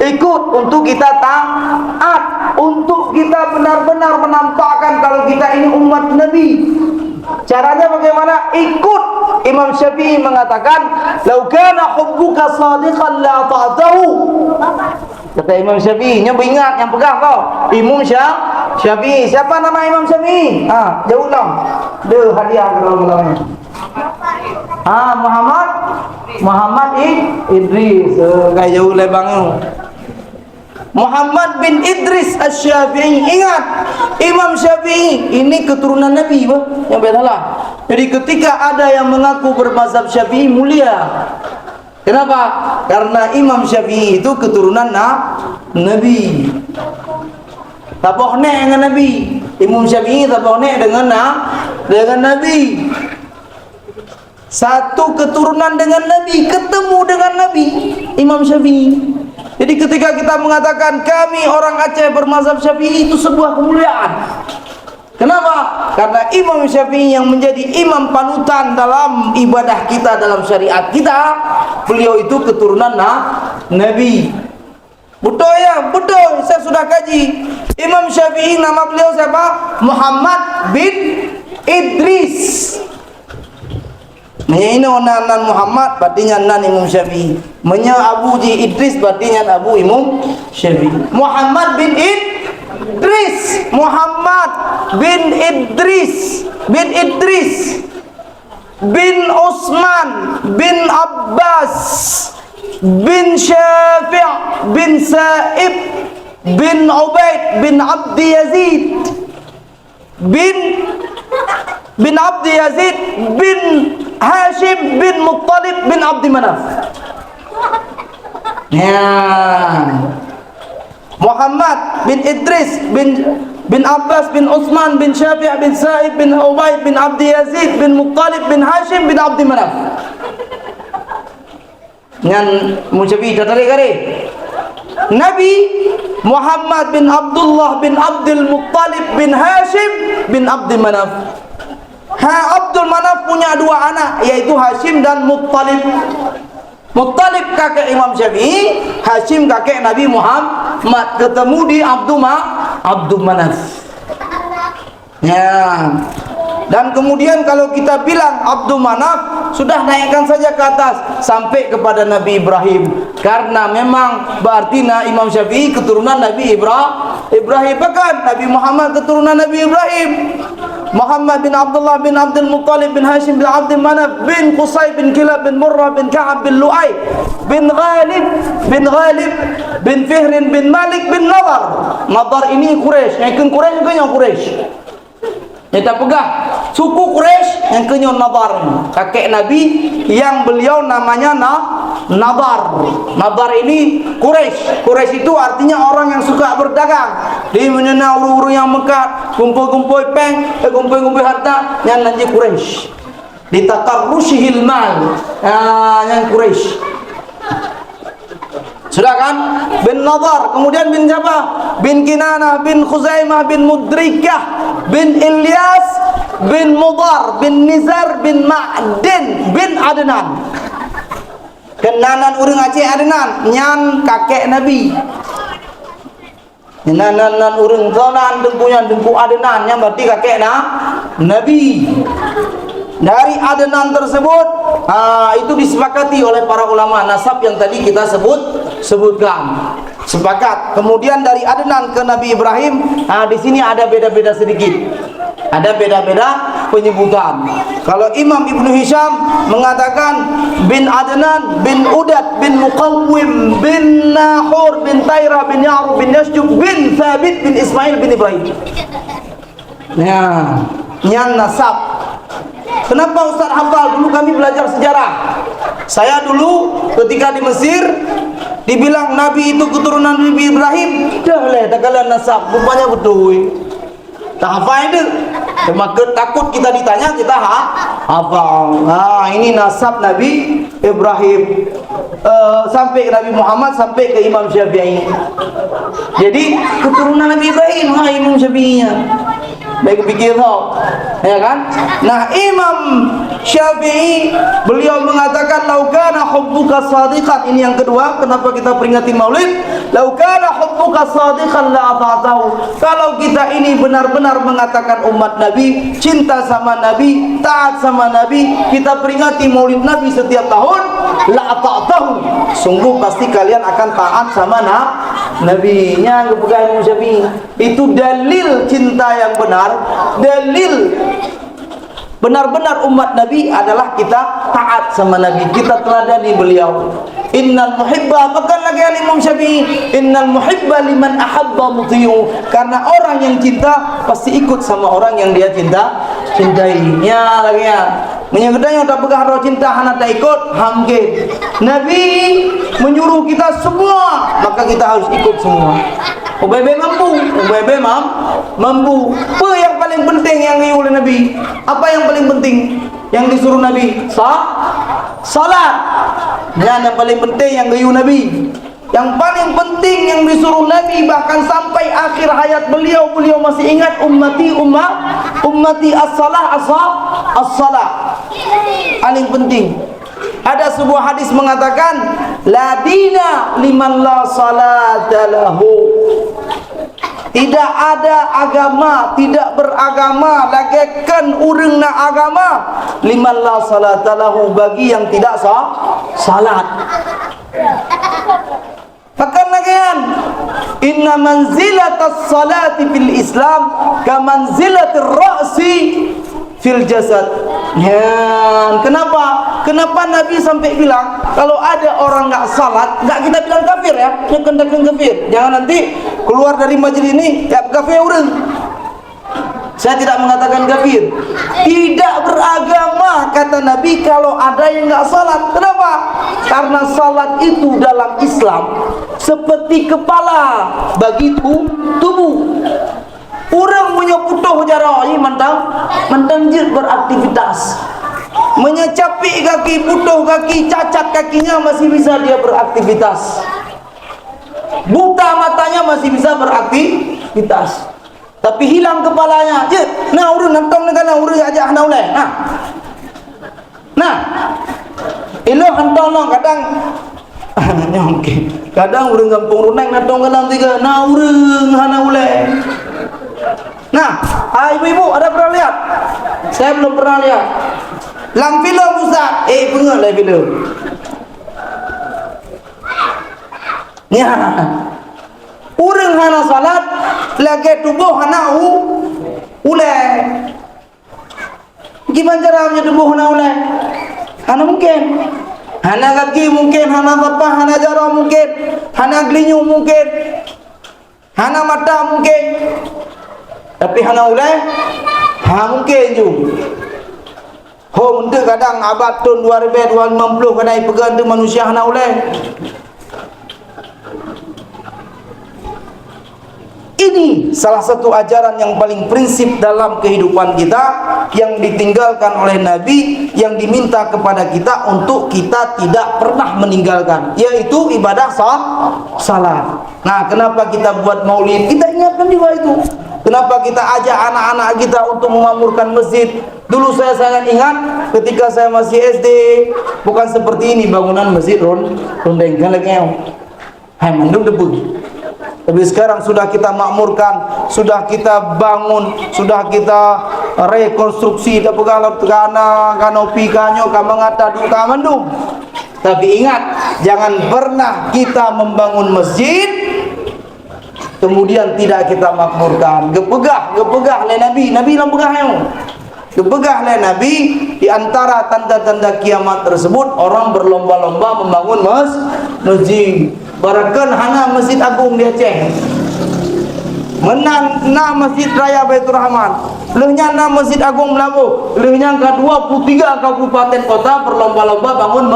ikut, untuk kita taat, untuk kita benar-benar menampakkan kalau kita ini umat Nabi. Caranya bagaimana? Ikut. Imam Syafi'i mengatakan, "Lau kana hubbuka shadiqan la ta'tahu." Kata Imam Syafi'i, yang ingat, yang pegang kau. Imam Syafi'i. Siapa nama Imam Syafi'i? Jauh lah. Deh hadiah kalau namanya. Muhammad Idris. Kayak jauh lebangnya. Muhammad bin Idris Asy-Syafi'i. Ingat, Imam Syafi'i ini keturunan Nabi, yang bedalah. Jadi ketika ada yang mengaku bermazhab Syafi'i, mulia. Kenapa? Karena Imam Syafi'i itu keturunan Nabi. Tapohne dengan Nabi. Imam Syafi'i tapohne dengan Nabi. Satu keturunan dengan Nabi, ketemu dengan Nabi, Imam Syafi'i. Jadi ketika kita mengatakan kami orang Aceh bermazhab Syafi'i, itu sebuah kemuliaan. Kenapa? Karena Imam Syafi'i yang menjadi imam panutan dalam ibadah kita, dalam syariat kita, beliau itu keturunan Nabi. Betul ya? Betul, saya sudah kaji. Imam Syafi'i nama beliau siapa? Muhammad bin Idris. Menyaina nan Muhammad batinya nan Imam Syafi'i. Menya Abu Ji Idris batinya Abu Imam Syafi'i. Muhammad bin Idris. Muhammad bin Idris bin Utsman bin Abbas bin Syafi' bin Sa'ib bin Ubaid bin Abdi Yazid bin Abdi Yazid bin Hashim bin Muttalib bin Abdi Manaf. Muhammad bin Idris bin Abbas bin Utsman bin Syafi' bin Sa'ib bin Ubaid bin Abdi Yazid bin Muttalib bin Hashim bin Abdi Manaf. Ngan Musyafi tertarik kare. Nabi Muhammad bin Abdullah bin Abdul Muttalib bin Hashim bin Abdi Manaf. Abdul Manaf punya 2 anak, yaitu Hashim dan Muttalib. Muttalib kakek Imam Syafi'i, Hashim kakek Nabi Muhammad. Ketemu di Abdul Manaf. Dan kemudian kalau kita bilang Abdul Manaf, sudah naikkan saja ke atas sampai kepada Nabi Ibrahim. Karena memang berarti Imam Syafi'i keturunan Nabi Ibrahim. Bahkan Nabi Muhammad keturunan Nabi Ibrahim. Muhammad bin Abdullah bin Abdul Muttalib bin Hashim bin Abdul Manaf bin Qusay bin Kilab bin Murrah bin Ka'ab bin Lu'ay bin Ghalib bin Fihrin bin Malik bin Nadar. Nadar ini Quraisy, yang Quraisy juga yang Quraisy. Kita pegang suku Quraisy yang kenyo Nadar, kakek Nabi yang beliau namanya Nadar. Nadar ini Quraisy. Quraisy itu artinya orang yang suka berdagang. Dia menyenang uru-uru yang mekat, kumpul-kumpul kumpul-kumpul harta yang nanti Quraisy. Ditakarrushihil mal. Yang Quraisy. Sudah kan? Bin Nadar, kemudian bin siapa? Bin Kinanah, bin Khuzaimah, bin Mudrikah, bin Ilyas, bin Mudar, bin Nizar, bin Ma'din, bin Adnan. Kenanan urang Aceh Adnan, nyan kakek Nabi. Nanan urang zonan dengku Adnan, yang berarti kakek Nabi. Dari Adnan tersebut, itu disepakati oleh para ulama nasab yang tadi kita sebutkan. Sepakat. Kemudian dari Adnan ke Nabi Ibrahim, di sini ada beda-beda sedikit. Ada beda-beda penyebutan. Kalau Imam Ibnu Hisham mengatakan bin Adnan, bin Udad, bin Muqawwim, bin Nahur, bin Tairah, bin Ya'rub, bin Yasjub, bin Thabit, bin Ismail, bin Ibrahim. Nah, yang nasab. Kenapa Ustaz hafal? Dulu kami belajar sejarah. Saya dulu ketika di Mesir dibilang Nabi itu keturunan Nabi Ibrahim. Dah lah, tak kalah nasab. Rupanya betul. Tak hafal itu. Maka takut kita ditanya, kita hafal. Ini nasab Nabi Ibrahim. Sampai ke Nabi Muhammad, sampai ke Imam Syafi'i. Jadi keturunan Nabi Ibrahim, Imam Syafi'inya. Baik pikir tau, ya kan? Nah, Imam Syafi'i beliau mengatakan laukana hubbuka sadiqan. Ini yang kedua, kenapa kita peringati Maulid? Laukana hubbuka sadiqan la ata'tahu. Kalau kita ini benar-benar mengatakan umat Nabi, cinta sama Nabi, taat sama Nabi, kita peringati Maulid Nabi setiap tahun, la ata'tahu. Sungguh pasti kalian akan taat sama Nabi. Nya kepegang Imam Syafi'i. Itu dalil cinta yang benar. Dalil benar-benar umat Nabi adalah kita taat sama Nabi, kita teladani beliau. Innal muhibba, bahkan lagi Imam Syafi'i, innal muhibba liman ahabba muti'u. Karena orang yang cinta pasti ikut sama orang yang dia cintai. Ya lagi ya. Menyangkutnya tak pegang roh cinta hana tak ikut hamgit. Nabi menyuruh kita semua, maka kita harus ikut semua. Ubebe mampu. Apa yang paling penting yang diuji oleh Nabi? Apa yang paling penting yang disuruh Nabi? Salat. Yang paling penting yang diuji Nabi. Yang paling penting yang disuruh Nabi, bahkan sampai akhir hayat beliau masih ingat ummati as-salah. Paling penting. Ada sebuah hadis mengatakan la dina liman la salata lahu. Tidak ada agama, tidak beragama lagekan urang na agama liman la salata lahu, bagi yang tidak salat. Bahkan lagian inna manzilatas salati fil Islam ka manzilatir ra'si fil jasad. Ya, kenapa Nabi sampai bilang kalau ada orang enggak salat, enggak kita bilang kafir ya, bukan kafir. Jangan nanti keluar dari majelis ini ya kafir urang. Saya tidak mengatakan kafir. Tidak beragama kata Nabi kalau ada yang enggak salat. Kenapa? Karena salat itu dalam Islam seperti kepala bagi tubuh. Orang punya putuh jarak ini mantang jir beraktivitas. Menyecapi kaki, putuh kaki, cacat kakinya masih bisa dia beraktivitas. Buta matanya masih bisa beraktivitas. Tapi hilang kepalanya. Je, nah urun nantong negara urun aja hana ulai. Nah. Ilo hantong long kadang nyongke. Kadang urun kampung runeng nantong kadang tiga. Nah urun hana ulai. Nah, ibu-ibu ada pernah lihat? Saya belum pernah lihat. Lang film Ustaz. Pengen lah film. Ya. Urang hana salat, lagi tubuh hana ulai. Gimana caranya tubuh hana ulai? Hana mungkin. Hana kaki mungkin, hana tapah, hana jara mungkin, hana gelinyu mungkin, hana mata mungkin. Tapi hana ulai Mungkin je. Untuk kadang abad tahun 2050 kadang pegang tu manusia hana oleh. Ini salah satu ajaran yang paling prinsip dalam kehidupan kita, yang ditinggalkan oleh Nabi, yang diminta kepada kita untuk kita tidak pernah meninggalkan, yaitu ibadah salat. Nah, kenapa kita buat maulid? Kita ingatkan juga itu. Kenapa kita ajak anak-anak kita untuk memakmurkan masjid? Dulu saya sangat ingat ketika saya masih SD, bukan seperti ini bangunan masjid rondeng kan lagi mendung debu. Tapi sekarang sudah kita makmurkan, sudah kita bangun, sudah kita rekonstruksi, dah pegalau tegana, kanopi kanyo, kamangata duka mendung. Tapi ingat, jangan pernah kita membangun masjid kemudian tidak kita makmurkan. Gepegah oleh Nabi lambegah yang gepegah oleh Nabi. Di antara tanda-tanda kiamat tersebut, orang berlomba-lomba membangun masjid. Barakan hana Masjid Agung di Aceh, menang na Masjid Raya Baitur Rahman, lehnya na Masjid Agung Melabu, lehnya ke 23 kabupaten kota berlomba-lomba bangun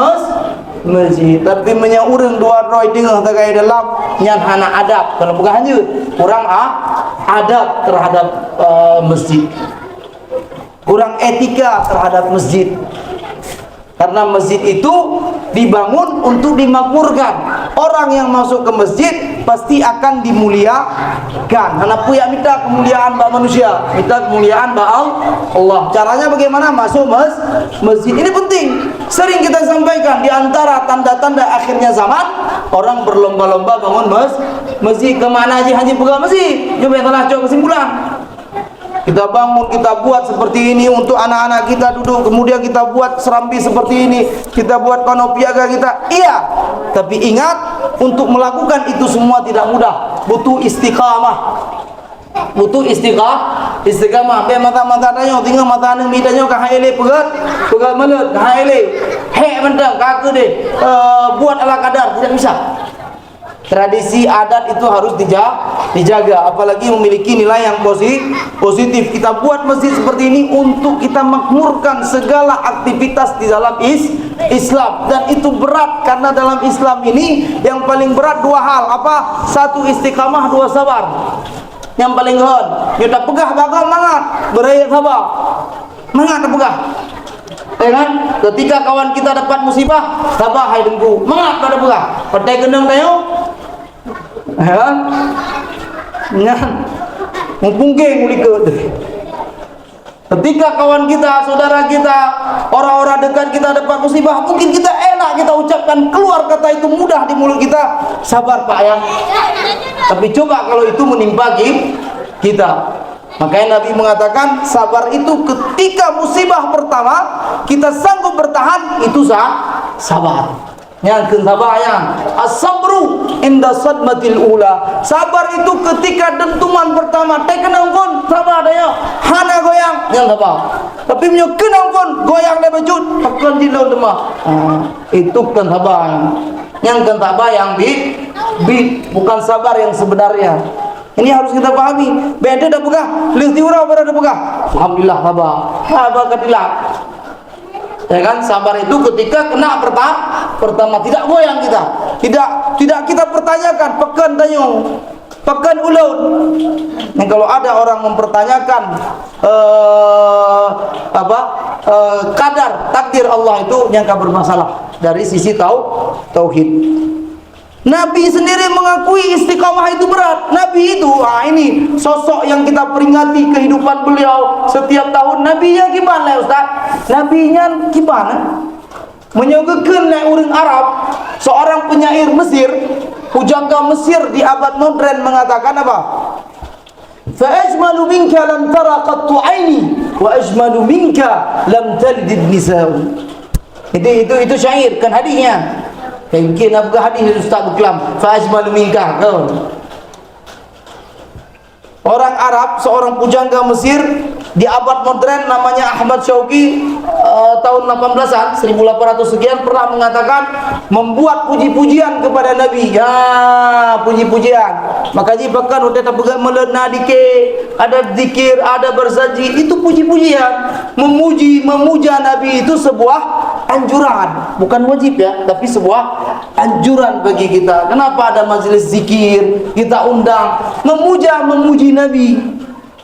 masjid. Tapi menyaurang dua roy dengar tagai dalam nyan hana adab, kalau bukan hanya kurang adab terhadap masjid, kurang etika terhadap masjid. Karena masjid itu dibangun untuk dimakmurkan. Orang yang masuk ke masjid pasti akan dimuliakan. Karena punya minta kemuliaan bak manusia, minta kemuliaan bak Allah. Caranya bagaimana masuk masjid? Ini penting. Sering kita sampaikan, di antara tanda-tanda akhirnya zaman, orang berlomba-lomba bangun masjid. Kemana aja haji pegang masjid? Coba yang telah coba kesimpulan. Kita bangun, kita buat seperti ini untuk anak-anak kita duduk, kemudian kita buat serambi seperti ini, kita buat kanopiaga kita. Iya, tapi ingat, untuk melakukan itu semua tidak mudah, butuh istiqamah. Butuh istiqamah. Be mata-mata tanya, tinggal mata anu midanya ka haile pegat melut, ka haile. Mentang kake deh. Buat ala kadar tidak bisa. Tradisi adat itu harus dijaga, apalagi memiliki nilai yang positif. Kita buat masjid seperti ini untuk kita makmurkan segala aktivitas di dalam Islam, dan itu berat karena dalam Islam ini yang paling berat dua hal. Apa? Satu istiqamah, dua sabar. Yang paling hon, kita pegah bakal mangat, berayat sabar, mangat pegah. Kan? Ketika kawan kita dapat musibah, sabar hai dengku, mangat pada pegah. Petai gendang tayo. Ya, nyan, mumpungking ulikut. Ketika kawan kita, saudara kita, orang-orang dekat kita dapat musibah, mungkin kita enak kita ucapkan, keluar kata itu mudah di mulut kita, sabar Pak ya. Tapi coba kalau itu menimpa kita. Makanya Nabi mengatakan sabar itu ketika musibah pertama kita sanggup bertahan, itu sabar. Yang sabar yang as-sabru inda sadmatil ula. Sabar itu ketika dentuman pertama, kenang pun sabar daya, hana goyang yang sabar. Tapi punya kenang pun goyang dah bejut, tekan di laut demah. Itu kan sabar. Yang kan sabar yang bukan sabar yang sebenarnya. Ini harus kita pahami. Beda dah pegah, lihat diurau pada dah pegah. Alhamdulillah sabar. Sabar kadilah. Ya kan, sabar itu ketika kena pertama tidak goyang kita, tidak kita pertanyakan pekan tanyo, pekan ulut. Nah, kalau ada orang mempertanyakan kadar takdir Allah itu nyangka bermasalah dari sisi tauhid. Nabi sendiri mengakui istiqamah itu berat. Nabi itu, ini sosok yang kita peringati kehidupan beliau setiap tahun. Nabinya gimana Ustaz? Nabinya gimana? Menyogekeun orang Arab, seorang penyair Mesir, pujangga Mesir di abad modern mengatakan apa? Fa ajmalu minka lam tara qattu aini wa ajmalu minka lam talid nisa'u. Itu syair kan hadisnya. Mungkin apa hadis Ustaz berkelam fa ajmalu minka. Orang Arab, seorang pujangga Mesir di abad modern namanya Ahmad Syauqi, tahun 18-an 1800 sekian pernah mengatakan membuat puji-pujian kepada Nabi. Ya, puji-pujian. Maka bahkan udah tak melena dikit, ada zikir, ada bersaji, itu puji-pujian. Memuja Nabi itu sebuah anjuran, bukan wajib ya, tapi sebuah anjuran bagi kita. Kenapa ada majelis zikir, kita undang memuji Nabi.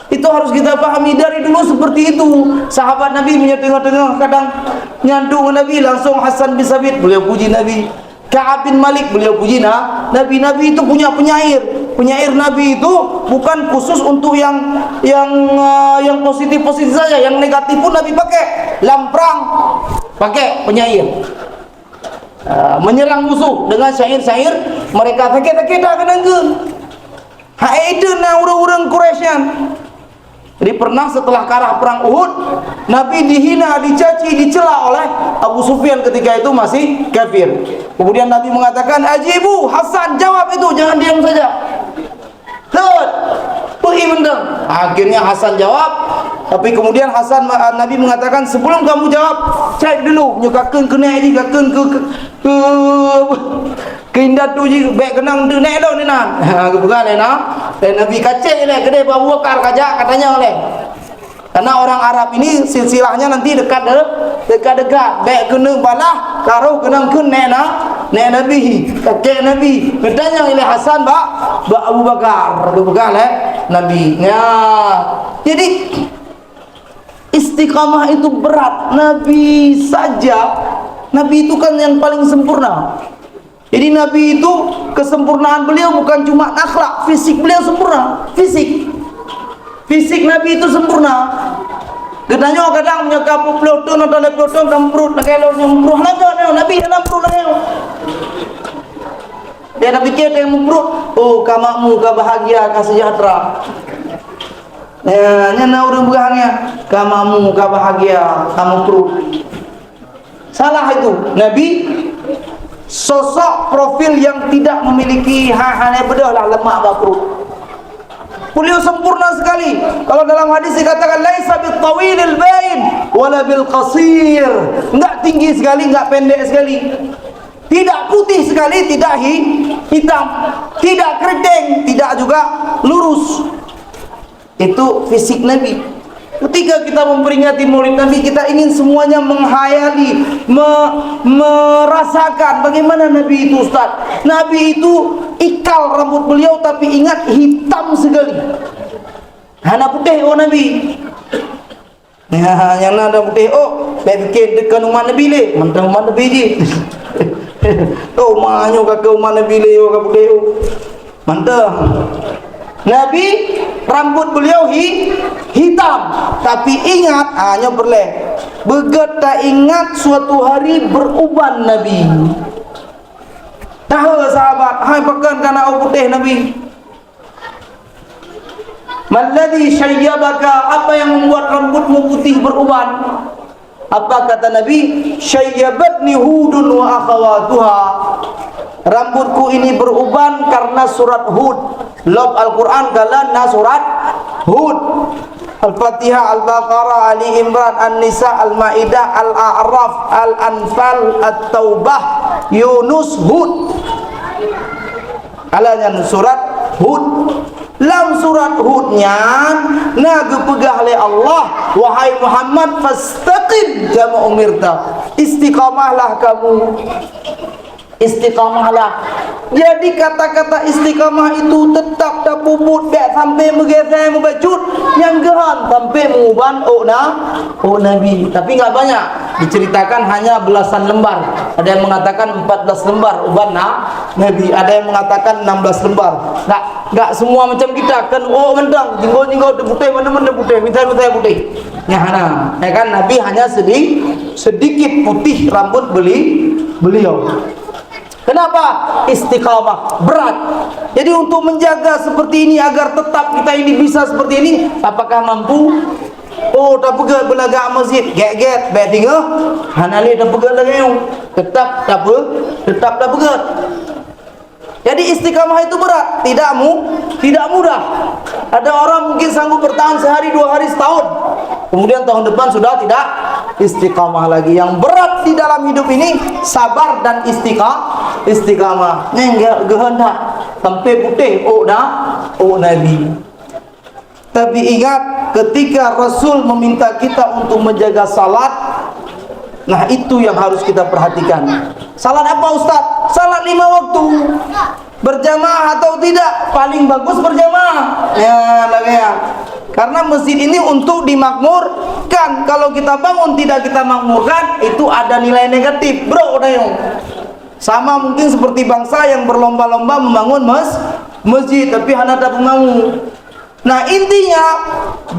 Itu harus kita pahami dari dulu seperti itu. Sahabat Nabi menyetengah-tengah kadang nyandung Nabi, langsung Hasan bin Sabit beliau puji Nabi. Ka'ab bin Malik beliau puji Nabi. Nabi itu punya penyair. Penyair Nabi itu bukan khusus untuk yang positif-positif saja, yang negatif pun Nabi pakai. Lamprang pakai penyair. Menyerang musuh dengan syair-syair mereka pakai kadang ke. Itu orang-orang Quraisyan. Jadi pernah setelah kalah perang Uhud, Nabi dihina, dicaci, dicela oleh Abu Sufyan ketika itu masih kafir. Kemudian Nabi mengatakan, "Ajibu, Hasan, jawab itu, jangan diam saja." Lihat, pergi mendeng. Akhirnya Hasan jawab, tapi kemudian Nabi mengatakan, "Sebelum kamu jawab, cek dulu, nyukakeun kena aja, kakeun ke keindah tu je, baik kenang tu naik dah ni nak. Kebukan dan Nabi kacik le kedai Abu Bakar kajak katanya oleh. Karena orang Arab ini silsilahnya nanti dekat. Baik kena balah, karo kenang kun naik Nabi, kacik Nabi. Katanya oleh Hasan Abu Bakar. Kebukan le Nabi. Ya. Jadi istiqamah itu berat. Nabi itu kan yang paling sempurna. Jadi Nabi itu kesempurnaan beliau bukan cuma akhlak, fisik beliau sempurna. Fisik Nabi itu sempurna. Kadang menyokap pelotong atau pelotong kamprut kalau nyemprut lah Nabi dalam perut lah. Dia nak fikir dia memperut, oh kamakmu ka bahagia ka sejahtera. Nya orang bahagia, kamakmu ka bahagia kamu perut. Salah itu. Nabi sosok profil yang tidak memiliki hal-hal bedah lah, lemak bakru. Beliau sempurna sekali. Kalau dalam hadis dikatakan laisa bil tawilil bain wala bil qasir. Enggak tinggi sekali, enggak pendek sekali. Tidak putih sekali, tidak hitam. Tidak keriting, tidak juga lurus. Itu fisik Nabi. Ketika kita memperingati Maulid Nabi, kita ingin semuanya menghayali, merasakan bagaimana Nabi itu, Ustaz. Nabi itu ikal rambut beliau, tapi ingat hitam sekali. Hana putih oh Nabi. Yang ada putih oh, baik bikin dekat rumah Nabi le, mentang rumah Nabi je. Oh manyo kakak rumah Nabi le oh putih oh. Mantap. Nabi rambut beliau hitam, tapi ingat hanya berleh. Beget tak ingat suatu hari beruban Nabi. Tahu sahabat, hai pekan kana putih Nabi. Malladhi syayyabaka, apa yang membuat rambutmu putih beruban? Apa kata Nabi? Syayyabatni Hudun wa akhawatuha. Rambutku ini beruban karena surat Hud. Lob Al-Quran kalana surat Hud. Al-Fatihah, Al-Baqarah, Ali Imran, An-Nisa, Al-Ma'idah, Al-A'raf, Al-Anfal, At-Taubah, Yunus, Hud. Alanya surat Hud. Lam surat Hudnya nagu pegah oleh Allah, wahai Muhammad fastaqim kama umirta. Istiqamahlah kamu. Istiqamahlah. Jadi kata-kata istiqamah itu tetap tak bubut dak sampai menggeser membacut yang geran sampai menguban Nabi. Tapi enggak banyak diceritakan, hanya belasan lembar. Ada yang mengatakan 14 lembar uban Nabi, ada yang mengatakan 16 lembar. Enggak semua macam kita kan, oh mendang jenggot-jenggot putih, mana-mana putih, minta putih. Ya kan Nabi hanya sedikit putih rambut beliau. Kenapa? Istiqamah, berat. Jadi untuk menjaga seperti ini agar tetap kita ini bisa seperti ini, apakah mampu? Oh, tak pegang belagak masjid, get baik tinggal. Hanali tak pegang lagi. Tetap tak pegang. Jadi istiqamah itu berat, tidak mudah. Ada orang mungkin sanggup bertahan sehari, 2 hari, setahun. Kemudian tahun depan sudah istiqamah lagi. Yang berat di dalam hidup ini sabar dan istiqamah. Nenggal gehendak sampai putih Nabi. Tapi ingat, ketika Rasul meminta kita untuk menjaga salat, nah itu yang harus kita perhatikan. Salat apa Ustaz? Salat 5 waktu. Berjamaah atau tidak? Paling bagus berjamaah. Ya, karena masjid ini untuk dimakmurkan. Kalau kita bangun tidak kita makmurkan, itu ada nilai negatif, bro. Sama mungkin seperti bangsa yang berlomba-lomba membangun masjid, tapi hanya ada pembangun. Nah, intinya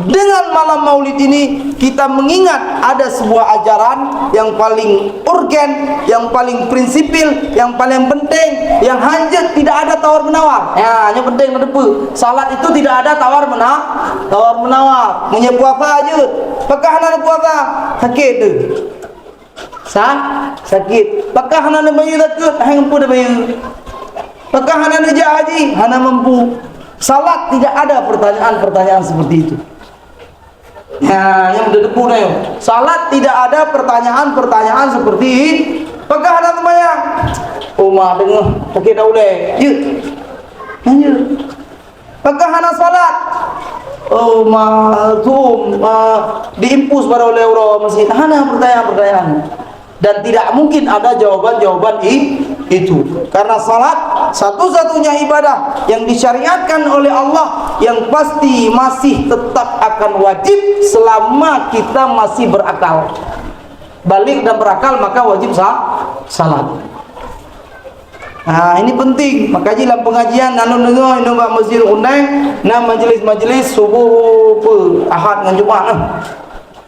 dengan malam Maulid ini kita mengingat ada sebuah ajaran yang paling urgen, yang paling prinsipil, yang paling penting, yang hanjat, tidak ada tawar menawar. Ya, yang penting ada apa? Salat itu tidak ada tawar menawar. Puasa aja. Apakah hana puasa? Sakit tu. Sakit. Apakah hana bayu takut? Hang pun bayu. Apakah hana haji? Hana mampu. Salat tidak ada pertanyaan-pertanyaan seperti itu. Ya, yang udah debu dah. Salat tidak ada pertanyaan-pertanyaan seperti apakah ada sembahyang? Umah dengar sakit dah boleh. Lanjut. Apakah ada salat? Diimpus pada oleh orang masjid. Hana pertanyaan-pertanyaan. Dan tidak mungkin ada jawaban-jawaban itu. Karena salat satu-satunya ibadah yang disyariatkan oleh Allah, yang pasti masih tetap akan wajib selama kita masih berakal. Balik dan berakal maka wajib salat. Nah, ini penting. Makanya dalam pengajian anu dengar inu masjid undang na majelis-majelis subuh Ahad dengan Jumaat.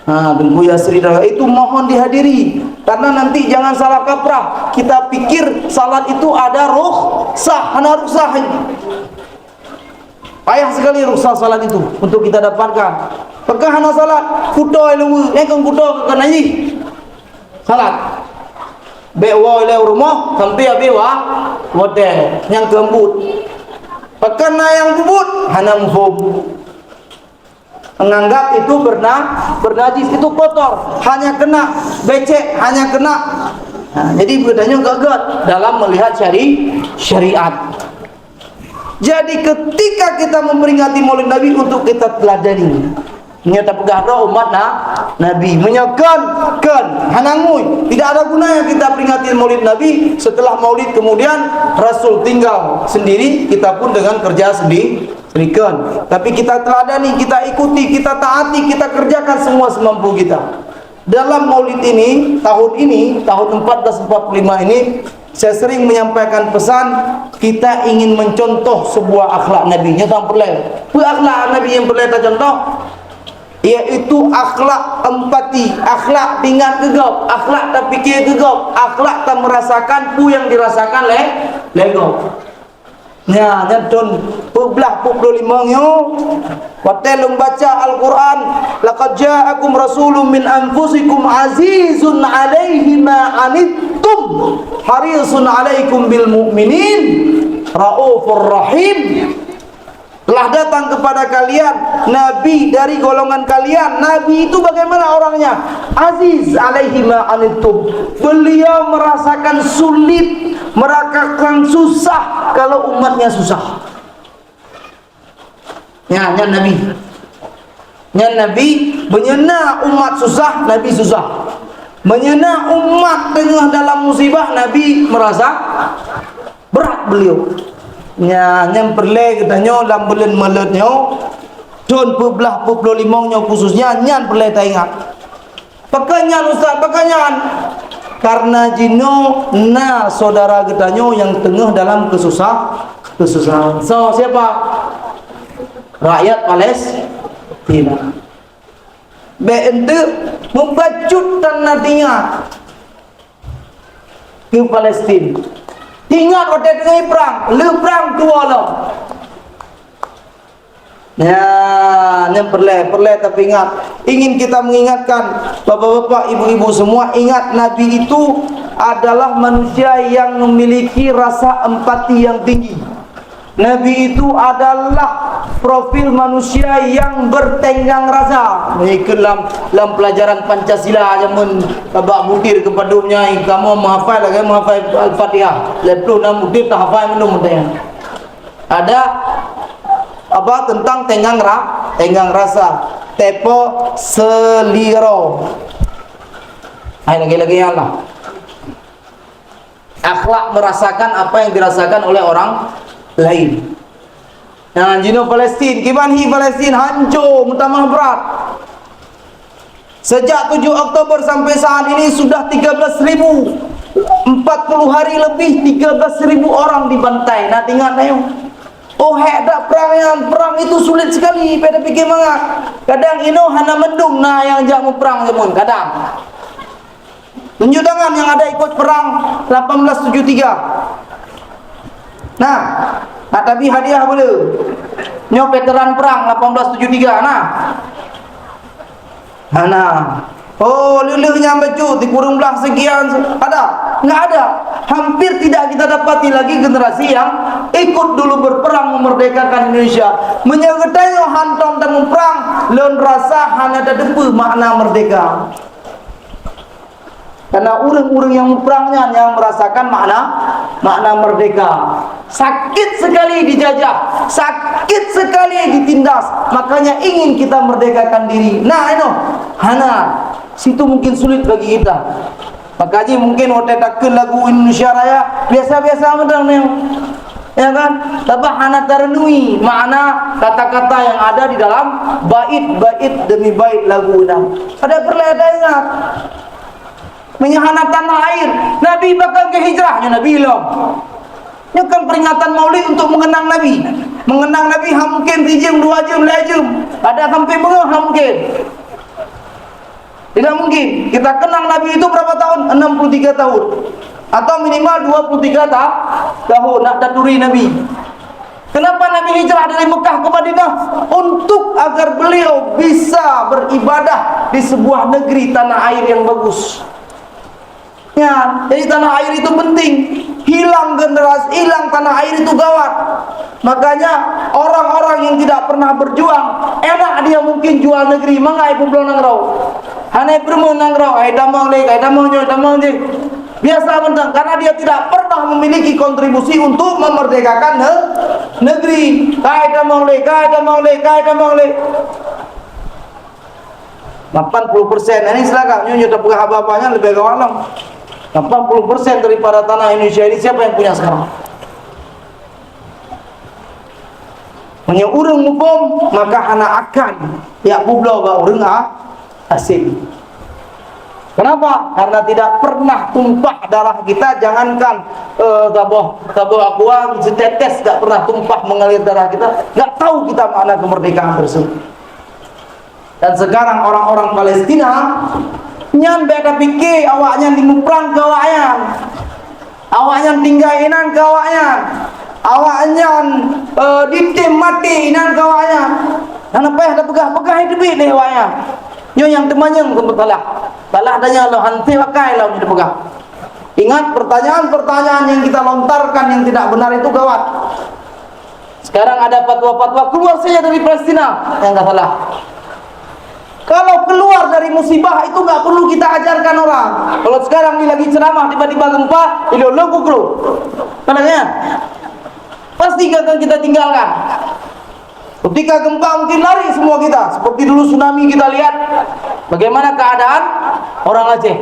Tunggu ya Sri itu mohon dihadiri, karena nanti jangan salah kaprah. Kita pikir salat itu ada rukhsah, hana rukhsah. Payah sekali rukhsah salat itu untuk kita dapatkan. Apakah hana salat kudo elu, kan kudo ke kanai salat. Bewa ile rumah sampai abewa hotel yang kembut. Apakah yang kembut hana mufum. Menganggap itu bernajis, itu kotor, hanya kena becek, hanya kena. Nah, jadi bedanya gagal dalam melihat syariat. Jadi ketika kita memperingati Maulid Nabi untuk kita teladani, nyata pegahra umat Nabi, menyekankan hanangui. Tidak ada gunanya kita peringati Maulid Nabi setelah Maulid kemudian Rasul tinggal sendiri, kita pun dengan kerja sendiri. Tapi kita teladani, kita ikuti, kita taati, kita kerjakan semua semampu kita. Dalam Maulid ini, tahun 1445 ini, saya sering menyampaikan pesan, kita ingin mencontoh sebuah akhlak Nabi. Nyata perlu. Akhlak Nabi yang perlu kita contoh, yaitu akhlak empati, akhlak tinggal gegap, akhlak tak fikir gegap, akhlak tak merasakan yang dirasakan lego. Ya, nyadon peblah 25 nyo. Watel membaca Al-Qur'an, laqad ja'akum rasulun min anfusikum azizun 'alaihi ma 'anittum harisun 'alaikum bil mu'minin raufur rahim. Telah datang kepada kalian nabi dari golongan kalian. Nabi itu bagaimana orangnya? Aziz alaihi ma anittum. Beliau merasakan sulit, merasakan susah kalau umatnya susah. Nabi. Nabi menyena umat susah, Nabi susah. Menyena umat tengah dalam musibah, Nabi merasa berat beliau. Yang perle katanya dalam bulan Maulidnya don 25 khususnya nyan perle ta ingat. Pekanyan Ustaz, pekanyan. Karena jino saudara katanya yang tengah dalam kesusahan. So siapa? Rakyat Palestina. Beente membacut dan nantinya ke Palestina. Ingat waktu dengan perang dua lah. Yang perle tapi ingat, ingin kita mengingatkan bapak-bapak, ibu-ibu semua, ingat Nabi itu adalah manusia yang memiliki rasa empati yang tinggi, Nabi itu adalah profil manusia yang bertenggang rasa. Mereka dalam pelajaran Pancasila zaman babak mudir kepadanya, kamu menghafal lagi menghafal Al-Fatihah. Lepas nak mudir tak hafal minum katanya. Ada apa tentang tenggang rasa. Tepo seliro. Hai lagi-lagi Allah. Akhlak merasakan apa yang dirasakan oleh orang lain. Nah, jino Palestin, kibanhi Palestin hancur, mutamah berat. Sejak 7 Oktober sampai saat ini sudah 13.000, 40 hari lebih 13.000 orang dibantai. Nah, tinggal tayo. Oh, dak perang itu sulit sekali. Pada fikir mangak. Kadang ino hana mendung nah yang jamu perang jamun kadang. Tunjuk tangan yang ada ikut perang 1873. Nah, tapi hadiah boleh. Nyo veteran perang 1873 nah. Mana? Oh, lelehnya baju dikurung belah sekian ada? Enggak ada. Hampir tidak kita dapati lagi generasi yang ikut dulu berperang memerdekakan Indonesia. Menyegetanyo hantam dan perang, leun rasa hanya ada debu makna merdeka. Karena urang-urang yang perangnya yang merasakan makna merdeka. Sakit sekali dijajah, sakit sekali ditindas. Makanya ingin kita merdekakan diri. Nah, hana situ mungkin sulit bagi kita. Makanya mungkin waktu takkan lagu Indonesia Raya biasa-biasa medang ya kan? Tapi hana terenui makna kata-kata yang ada di dalam bait-bait demi bait lagu ini. Ada perleda ingat. Menyahana tanah air. Nabi bakal ke hijrahnya Nabi belum. Ini kan peringatan Maulid untuk mengenang Nabi. Mengenang Nabi mungkin 3 jam, 2 jam, 5 jam. Ada sampai mengah mungkin. Tidak mungkin. Kita kenang Nabi itu berapa tahun? 63 tahun. Atau minimal 23 tahun nak daturi Nabi. Kenapa Nabi hijrah dari Mekah ke Madinah? Untuk agar beliau bisa beribadah di sebuah negeri tanah air yang bagus. Ya, jadi tanah air itu penting. Hilang generasi, hilang tanah air itu gawat. Makanya orang-orang yang tidak pernah berjuang, enak dia mungkin jual negeri, mangai pulau nangrau. Hanai bermu nangrau, damang le, damang je. Biasa bentang karena dia tidak pernah memiliki kontribusi untuk memerdekakan negeri. Kai damang le. 80% ini silakan nyonya tak pegah apa-apanya lebih gawalam. 80% daripada tanah Indonesia ini siapa yang punya sekarang? Punya urang mukom maka anak akan ya pulau ba urang asing. Kenapa? Karena tidak pernah tumpah darah kita. Jangankan taboh akuang setetes tak pernah tumpah mengalir darah kita. Enggak tahu kita makna kemerdekaan tersebut. Dan sekarang orang-orang Palestina nyan beda pikir awaknya dimuprang ke awaknya tinggal inan ke awaknya ditim mati inan ke awaknya dan apa yang ada pegah-pegah itu deh awaknya nyo yang temanya talah adanya lo hanti pakai lo ni pegah. Ingat pertanyaan-pertanyaan yang kita lontarkan yang tidak benar itu gawat. Sekarang ada fatwa-fatwa keluar saja dari Palestina yang enggak salah. Kalau keluar dari musibah itu nggak perlu kita ajarkan orang. Kalau sekarang ini lagi ceramah tiba-tiba gempa, itu logo bro. Kenanya? Pasti akan kita tinggalkan. Ketika gempa mungkin lari semua kita. Seperti dulu tsunami kita lihat bagaimana keadaan orang Aceh.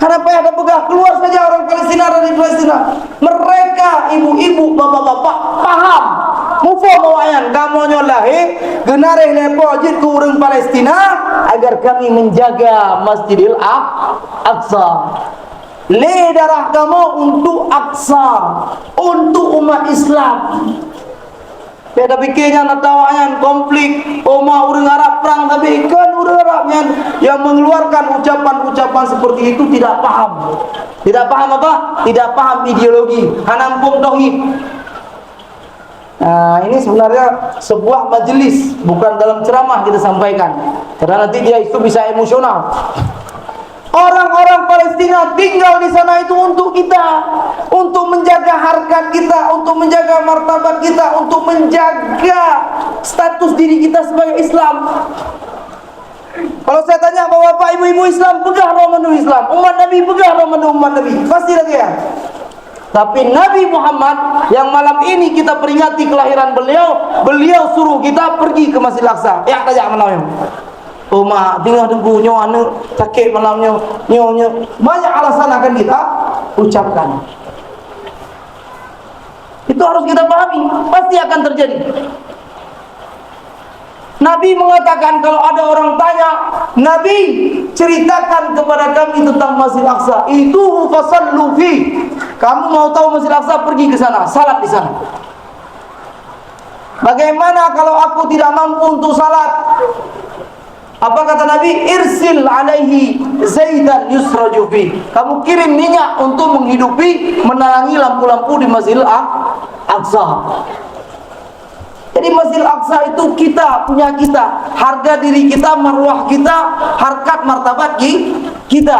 Kenapa ada pegah keluar saja orang Palestina dari Palestina? Mereka ibu-ibu, bapak-bapak paham. Mufo mawayan kamu nyolahi genare lepo jit ku urang Palestina agar kami menjaga Masjidil Aqsa. Le darah kamu untuk Aqsa, untuk umat Islam. Beda pikirnya natawayan konflik Oma urang Arab perang tapi kan urang Arab yang mengeluarkan ucapan-ucapan seperti itu tidak paham. Tidak paham apa? Tidak paham ideologi. Hanampung tauhid. Nah, ini sebenarnya sebuah majelis, bukan dalam ceramah kita sampaikan. Karena nanti dia itu bisa emosional. Orang-orang Palestina tinggal di sana itu untuk kita, untuk menjaga harkat kita, untuk untuk menjaga martabat kita, untuk menjaga status diri kita sebagai Islam. Kalau saya tanya bapak ibu-ibu Islam, pegah Ramadan Islam, umat Nabi pegah Ramadan umat Nabi, pasti lagi ya. Tapi Nabi Muhammad yang malam ini kita peringati kelahiran beliau suruh kita pergi ke Masjidil Aqsa. Ya tajak malamnya. Oh mak, tinggal tunggu nyo anu sakit malamnya, nyo. Banyak alasan akan kita ucapkan. Itu harus kita pahami, pasti akan terjadi. Nabi mengatakan kalau ada orang tanya, Nabi ceritakan kepada kami tentang Masjidil Aqsa. Itu fasallu fi. Kamu mau tahu Masjidil Aqsa, pergi ke sana, salat di sana. Bagaimana kalau aku tidak mampu untuk salat? Apa kata Nabi? Irsil alaihi zaidan yusraju fi. Kamu kirim minyak untuk menghidupi, menerangi lampu-lampu di Masjidil Aqsa. Jadi Masjidil Aqsa itu kita, punya kita, harga diri kita, marwah kita, harkat martabat kita.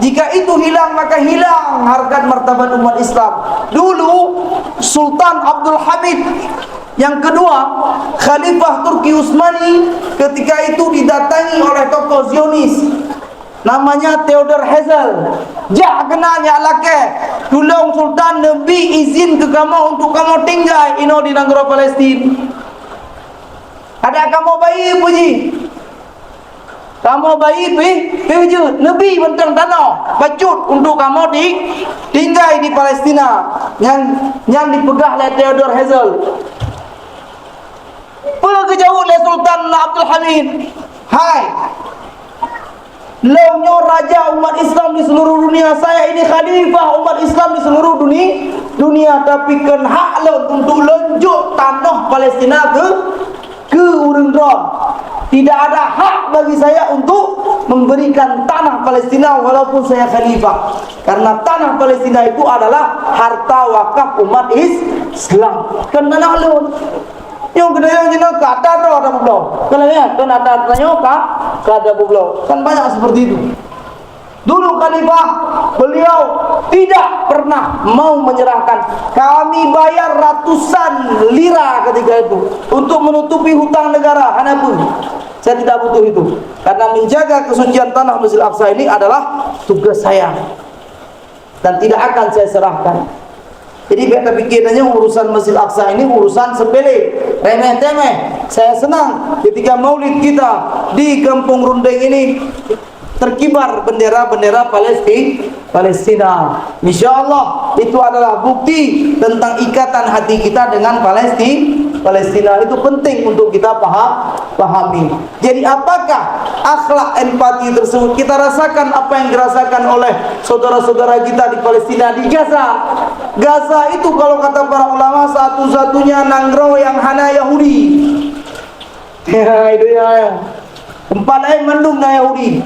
Jika itu hilang, maka hilang harkat martabat umat Islam. Dulu Sultan Abdul Hamid yang kedua, Khalifah Turki Utsmani, ketika itu didatangi oleh tokoh Zionis namanya Theodor Herzl. Jak kenanya lake tulung Sultan Nabi izin ke kamu untuk kamu tinggal ino di negara Palestin. Ada kamu bayi puji. Kamu bayi puji. Nabi bentang tanah bacut untuk kamu tinggal di Palestina yang dipegah oleh Theodor Herzl. Pergi jauh oleh Sultan Abdul Hamid. Hai, Launyo raja umat Islam di seluruh dunia. Saya ini khalifah umat Islam di seluruh dunia. Tapi kan hak lo untuk lonjok tanah Palestina ke Urundron. Tidak ada hak bagi saya untuk memberikan tanah Palestina walaupun saya khalifah. Karena tanah Palestina itu adalah harta wakaf umat Islam. Kan tanah lo. Yang kedua yang jenak kata ada bublo. Kalau ya, kan ada tanya kata bublo. Kan banyak seperti itu. Dulu khalifah beliau tidak pernah mau menyerahkan. Kami bayar ratusan lira ketika itu untuk menutupi hutang negara. Kenapa? Saya tidak butuh itu. Karena menjaga kesucian tanah Masjidil Aqsa ini adalah tugas saya. Dan tidak akan saya serahkan. Jadi beta pikirannya urusan Masjidil Aqsa ini urusan sepele, remeh-temeh. Saya senang ketika maulid kita di Kampung Rundeng ini terkibar bendera-bendera Palestina. Insyaallah itu adalah bukti tentang ikatan hati kita dengan Palestina. Itu penting untuk kita pahami. Jadi apakah akhlak empati tersebut kita rasakan apa yang dirasakan oleh saudara-saudara kita di Palestina, di Gaza. Gaza itu kalau kata para ulama satu-satunya nangro yang hana Yahudi. Ya itu ya. Tempat lain mendung na Yahudi.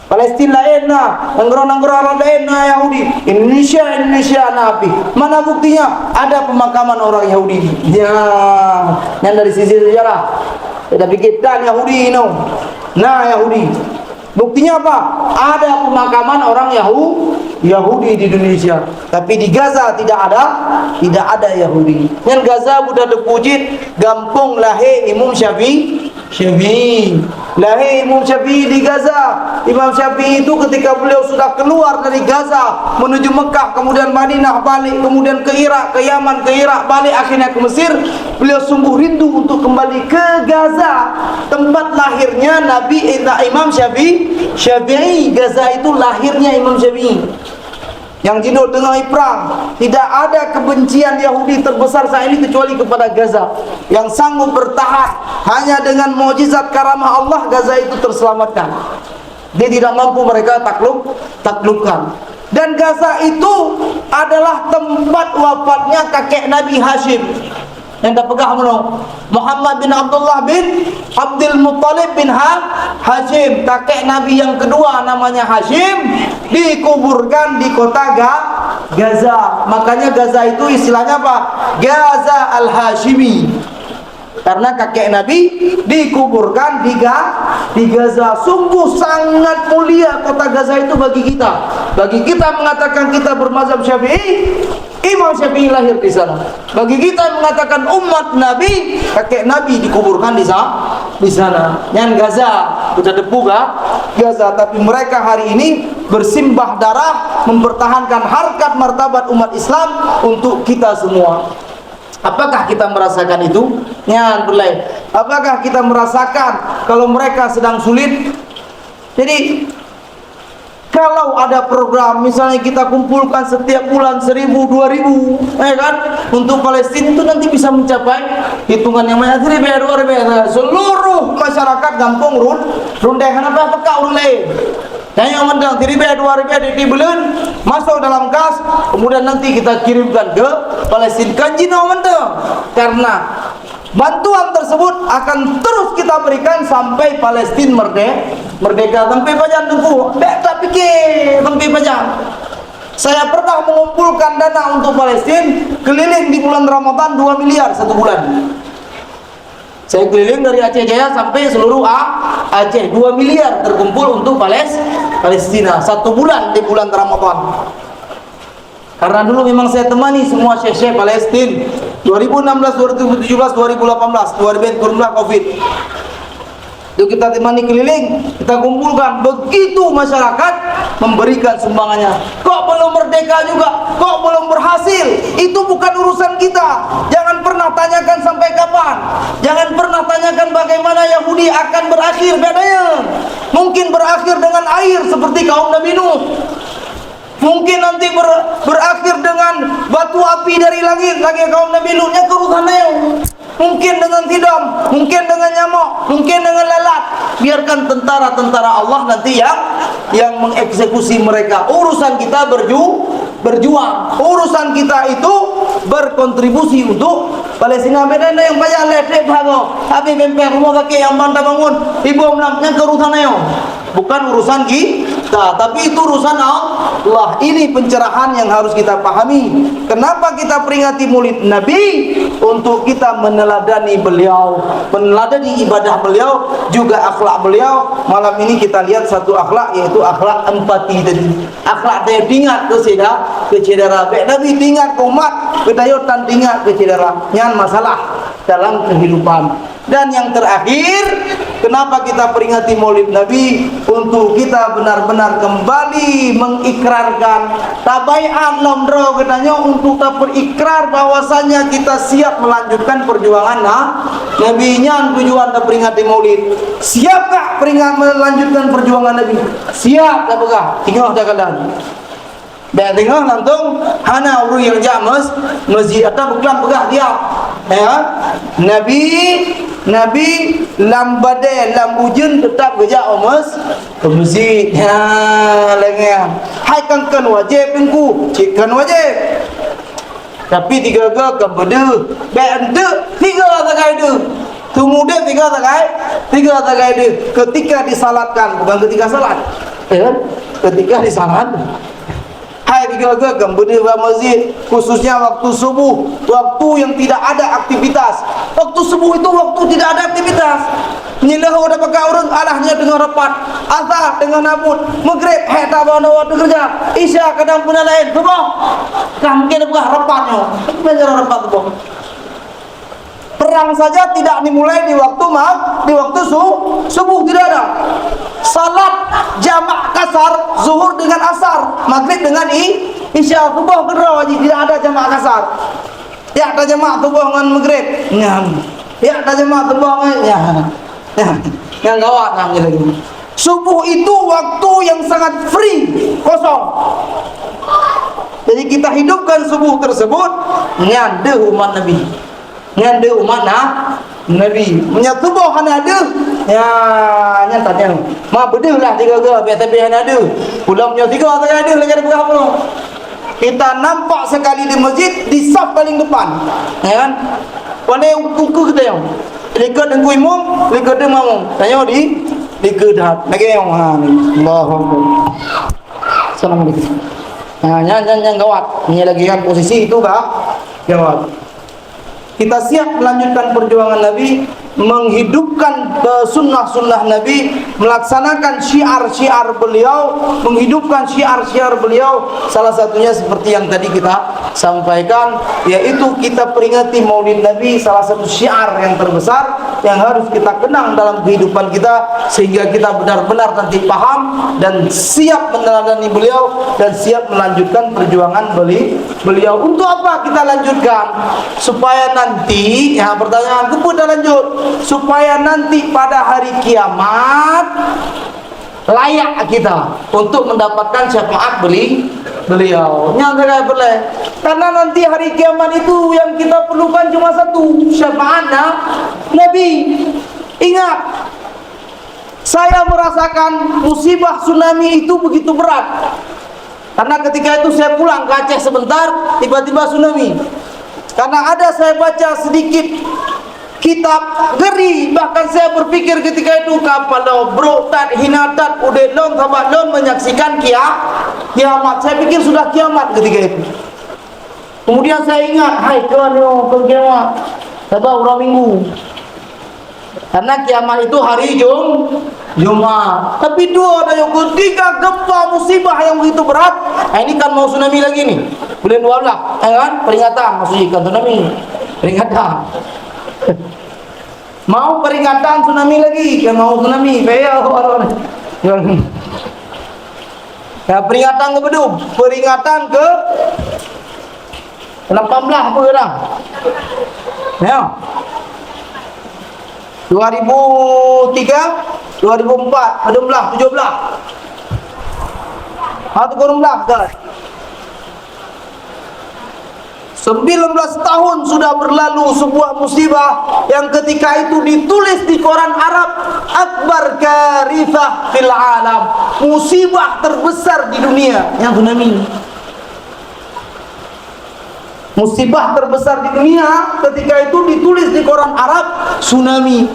Palestina lain na, nangro lain na Yahudi. Indonesia Nabi. Mana buktinya? Ada pemakaman orang Yahudi. Ya, yang dari sisi sejarah. Tapi kita Yahudi no. Nah Yahudi. Buktinya apa? Ada pemakaman orang Yahudi di Indonesia. Tapi di Gaza tidak ada Yahudi. Yang Gaza budak terpujit, gampung lahir Imam Syafi'i. Lahir Imam Syafi'i di Gaza. Imam Syafi'i itu ketika beliau sudah keluar dari Gaza menuju Mekah, kemudian Madinah, balik, kemudian ke Irak, ke Yaman, ke Irak, balik, akhirnya ke Mesir. Beliau sungguh rindu untuk kembali ke Gaza, tempat lahirnya Imam Syafi'i. Gaza itu lahirnya Imam Syafi'i. Yang jino tengah perang. Tidak ada kebencian Yahudi terbesar saat ini kecuali kepada Gaza. Yang sanggup bertahan hanya dengan mukjizat karamah Allah, Gaza itu terselamatkan. Dia tidak mampu mereka taklukkan. Dan Gaza itu adalah tempat wafatnya kakek Nabi Hashim. Yang tak pegah Muhammad bin Abdullah bin Abdul Muttalib bin Hashim, kakek Nabi yang kedua namanya Hashim, dikuburkan di kota Gaza. Makanya Gaza itu istilahnya apa? Gaza al-Hashimi. Karena kakek Nabi dikuburkan di Gaza. Sungguh sangat mulia kota Gaza itu bagi kita. Bagi kita mengatakan kita bermazhab Syafi'i, Imam Syafi'i lahir di sana. Bagi kita mengatakan umat Nabi, kakek Nabi dikuburkan di sana. Yang Gaza, udah debu Gaza. Tapi mereka hari ini bersimbah darah mempertahankan harkat martabat umat Islam untuk kita semua. Apakah kita merasakan itu? Apakah kita merasakan kalau mereka sedang sulit? Jadi kalau ada program misalnya kita kumpulkan setiap bulan 1.000, 2.000, kan, untuk Palestina, itu nanti bisa mencapai hitungan yang banyak, 1.000, 2.000. Seluruh masyarakat kampung rundehan apa kau ulai. Dan yang mendang 1.000, 2.000 di bulan masuk dalam kas, kemudian nanti kita kirimkan ke Palestina. Kanjina mendang, karena bantuan tersebut akan terus kita berikan sampai Palestina merdeka. Sampai pajan tunggu, tak pikir sampai pajan. Saya pernah mengumpulkan dana untuk Palestina keliling di bulan Ramadan 2 miliar satu bulan. Saya keliling dari Aceh Jaya sampai seluruh Aceh, 2 miliar terkumpul untuk Palestina satu bulan di bulan Ramadan. Karena dulu memang saya temani semua syekh-syekh Palestina 2016, 2017, 2018, 2020 Covid. Itu kita temani keliling, kita kumpulkan, begitu masyarakat memberikan sumbangannya. Kok belum merdeka juga? Kok belum berhasil? Itu bukan urusan kita. Jangan pernah tanyakan sampai kapan. Jangan pernah tanyakan bagaimana Yahudi akan berakhir. Bedanya mungkin berakhir dengan air seperti kaum Nabi Nuh. Mungkin nanti berakhir dengan batu api dari langit lagi kaum Nabi Nuhnya kerusakannya. Mungkin dengan tidam, mungkin dengan nyamuk, mungkin dengan lalat. Biarkan tentara-tentara Allah nanti yang mengeksekusi mereka. Urusan kita berjuang. Urusan kita itu berkontribusi untuk Palestina. Beda yang banyak ledek bago. Tapi bemper rumah kakek yang bantah bangun, ibu menangnya kerusakannya. Bukan urusan kita, tapi itu urusan Allah. Ini pencerahan yang harus kita pahami. Kenapa kita peringati Maulid Nabi? Untuk kita meneladani beliau, meneladani ibadah beliau, juga akhlak beliau. Malam ini kita lihat satu akhlak, yaitu akhlak empati tadi. Akhlak dia tingkat ke cedera. Nabi tingkat ke umat, kedayotan tingkat ke cedera. Yang masalah dalam kehidupan. Dan yang terakhir, kenapa kita peringati Maulid Nabi? Untuk kita benar-benar kembali mengikrarkan tabai'an lamdro katanya, untuk kita berikrar bahwasanya kita siap melanjutkan perjuangan Nabi nya. Tujuan kita peringati Maulid, siapkah melanjutkan perjuangan Nabi? Siap tak begah? Tinggal jagalan. Tengah langsung hana uru yang jamas masjid atau bukan begah dia. Ya, Nabi lambade lambujun tetap kerja omas ke masjid. Ya, lengah. Hai kan wajib pengku, cikan wajib. Tapi tiga kepada bende tiga tagai itu. Kemudian tiga tagai itu ketika disalatkan, bukan ketika salat. Ya, ketika disalat. Hai tiga kemudian masjid, khususnya waktu subuh, waktu yang tidak ada aktivitas. Waktu subuh itu waktu tidak ada aktivitas. Nyilah udah pakai urut, alahnya dengan rapat, asar dengan nabut, maghrib tak bawa waktu kerja, isya kadang punya lain, subuh kan mungkin bukan rapatnya, belajar rapat subuh. Perang saja tidak dimulai di waktu subuh, tidak ada. Salat jamak kasar, zuhur dengan asar, maghrib dengan isya, subuh kedua wajib, tidak ada jamak kasar. Ya ada jamak subuh dengan maghrib. Ya ada jamak subuh dengan yang gawat namanya lagi. Subuh itu waktu yang sangat free, kosong. Jadi kita hidupkan subuh tersebut nyanda umat Nabi. Nyanda umat Nabi menyatubuh hana ada ya nyatanya ma bedeh lah tiga tapi hana ada pulang punya tiga tak ada lagi ada berapa. Kita nampak sekali di masjid di saf paling depan, ya kan? Pada kuku kita yang lihat dengan imam, lihat dengan mamum, tanya di kedah lagi yang Allahu Assalamualaikum. Nah, yang gawat ini lagi kan posisi itu gawat. kita siap melanjutkan perjuangan Nabi, menghidupkan sunnah-sunnah Nabi, melaksanakan syiar-syiar beliau, menghidupkan syiar-syiar beliau. Salah satunya seperti yang tadi kita sampaikan, yaitu kita peringati Maulid Nabi, salah satu syiar yang terbesar yang harus kita kenang dalam kehidupan kita, sehingga kita benar-benar nanti paham dan siap meneladani beliau dan siap melanjutkan perjuangan beliau. Untuk apa kita lanjutkan? Supaya nanti, ya pertanyaan kemudian lanjut, supaya nanti pada hari kiamat layak kita untuk mendapatkan syafaat beliau. Yang saya boleh, karena nanti hari kiamat itu yang kita perlukan cuma satu, syafaatnya Nabi. Ingat, saya merasakan musibah tsunami itu begitu berat, karena ketika itu saya pulang ke Aceh sebentar, tiba-tiba tsunami. Karena ada saya baca sedikit kitab geri, bahkan saya berpikir ketika itu kapal bro tat hinatat udah long kabat long menyaksikan kiamat. Saya pikir sudah kiamat ketika itu. Kemudian saya ingat, hai kawan yo ke kiamat sabar urang minggu, karena kiamat itu hari Jumat. Tapi dua ada yang ketika gempa musibah yang begitu berat. Ini kan mau tsunami lagi nih, bulan 12 kan, peringatan, maksudnya kan tsunami peringatan. Mau peringatan tsunami lagi, kan mau tsunami, ya peringatan ke Bedug, peringatan ke 18 apa dah? Ya. 2003, 2004, 16, 17. Atau 16 guys. 19 tahun sudah berlalu sebuah musibah yang ketika itu ditulis di koran Arab, akbar karifah fil alam, musibah terbesar di dunia yang tsunami. Musibah terbesar di dunia ketika itu ditulis di koran Arab, tsunami.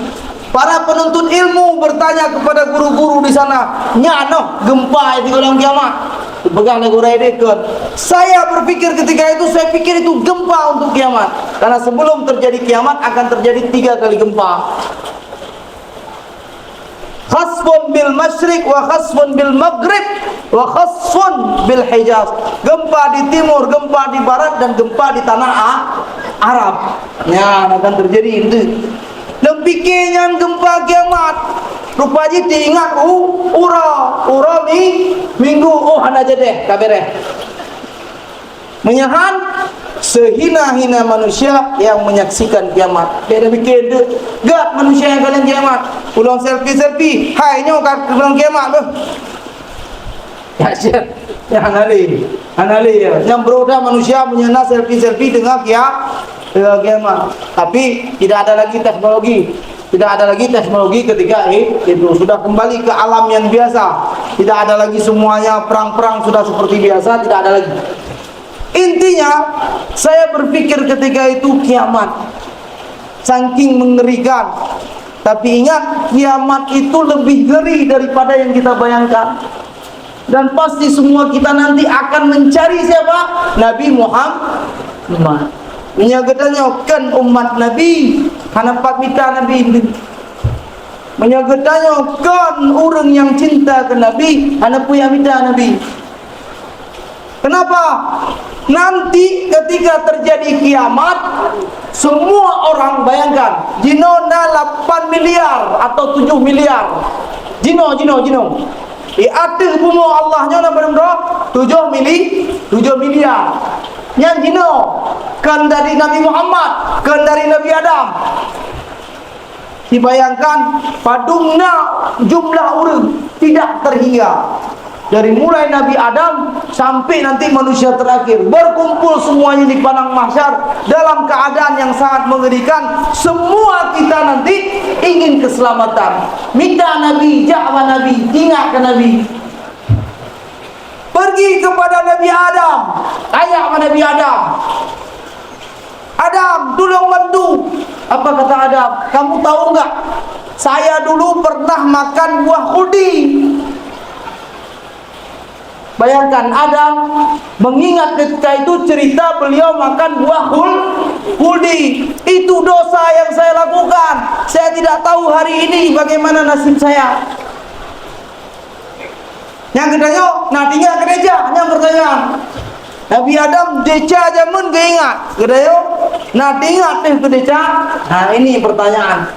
Para penuntut ilmu bertanya kepada guru-guru di sana, nyano gempa itu dalam kiamat. Pegang lagu Raidekon. Saya berpikir ketika itu, saya pikir itu gempa untuk kiamat, karena sebelum terjadi kiamat akan terjadi 3 kali gempa. Khasfun bil masyriq wa khasfun bil maghrib wa khasfun bil hijaz. Gempa di timur, gempa di barat, dan gempa di tanah Arab. Ya, akan terjadi itu. Dan pikirnya gempa kiamat. Rupanya diingat ura minggu hana jedeh kabereh. Menyahan sehina-hina manusia yang menyaksikan kiamat. Dia pikir gak manusia yang kalian kiamat. Ulang selfie, hai nyo kat ulang kiamat tu. Ya syek, ya anali ya. Yang beroda manusia menyana selfie dengan kiamat. Tapi tidak ada lagi teknologi. Tidak ada lagi teknologi ketika itu sudah kembali ke alam yang biasa. Tidak ada lagi semuanya perang-perang, sudah seperti biasa, tidak ada lagi. Intinya, saya berpikir ketika itu kiamat saking mengerikan. Tapi ingat, kiamat itu lebih ngeri daripada yang kita bayangkan. Dan pasti semua kita nanti akan mencari siapa? Nabi Muhammad. Menyagetanya kan umat Nabi hanapat mita Nabi. Menyagetanya kan orang yang cinta ke Nabi hanapu yang mita Nabi. Kenapa? Nanti ketika terjadi kiamat, semua orang bayangkan jino na 8 miliar atau 7 miliar. Jino. Di atas bumi Allahnya na benar 7 miliar. Yang jino kan dari Nabi Muhammad, kan dari Nabi Adam. Dibayangkan padungna jumlah orang tidak terhingga. Dari mulai Nabi Adam sampai nanti manusia terakhir, berkumpul semuanya di padang mahsyar dalam keadaan yang sangat mengerikan. Semua kita nanti ingin keselamatan. Minta Nabi, ja'wa Nabi, ingat ke Nabi. Pergi kepada Nabi Adam, tanya kepada Nabi Adam. Adam, tolong bantu. Apa kata Adam? Kamu tahu enggak? Saya dulu pernah makan buah khuldi. Bayangkan Adam mengingat ketika itu cerita beliau makan buah Hudi, itu dosa yang saya lakukan. Saya tidak tahu hari ini bagaimana nasib saya. Yang kedua, nah tinggal gereja, yang pertanyaan. Nabi Adam deca jamun keingat. Kedua, nah tinggal teh gereja. Nah ini pertanyaan.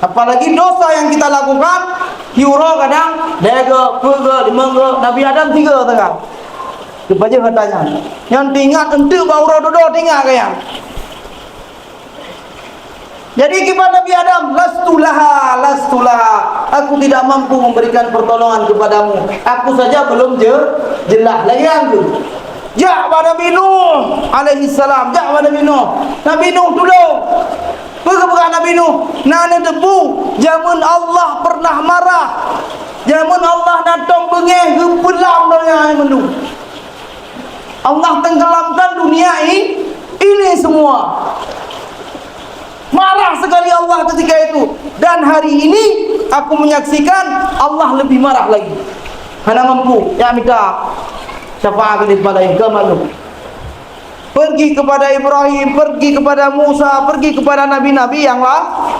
Apalagi dosa yang kita lakukan, hiuro kadang, dega, pega, limangga, Nabi Adam 3 tengah. Kebaca katanya. Yang tinggal entu bau dodo tinggal kaya. Jadi kepada Nabi Adam, lastulaha. Aku tidak mampu memberikan pertolongan kepadamu. Aku saja belum jelas lagi aku. Ja'wa Nabi Nuh alaihi salam. Ja'wa Nabi Nuh. Nabi Nuh tolong. Bukan Nabi Nuh. Nana debu. Jamun Allah pernah marah. Jamun Allah natong bengeh gepelam dunia menu. Allah tenggelamkan dunia ini semua. Marah sekali Allah ketika itu. Dan hari ini aku menyaksikan Allah lebih marah lagi. Hana mampu. Ya minta syafaat kepada yang kemalu. Pergi kepada Ibrahim, pergi kepada Musa, pergi kepada nabi-nabi yang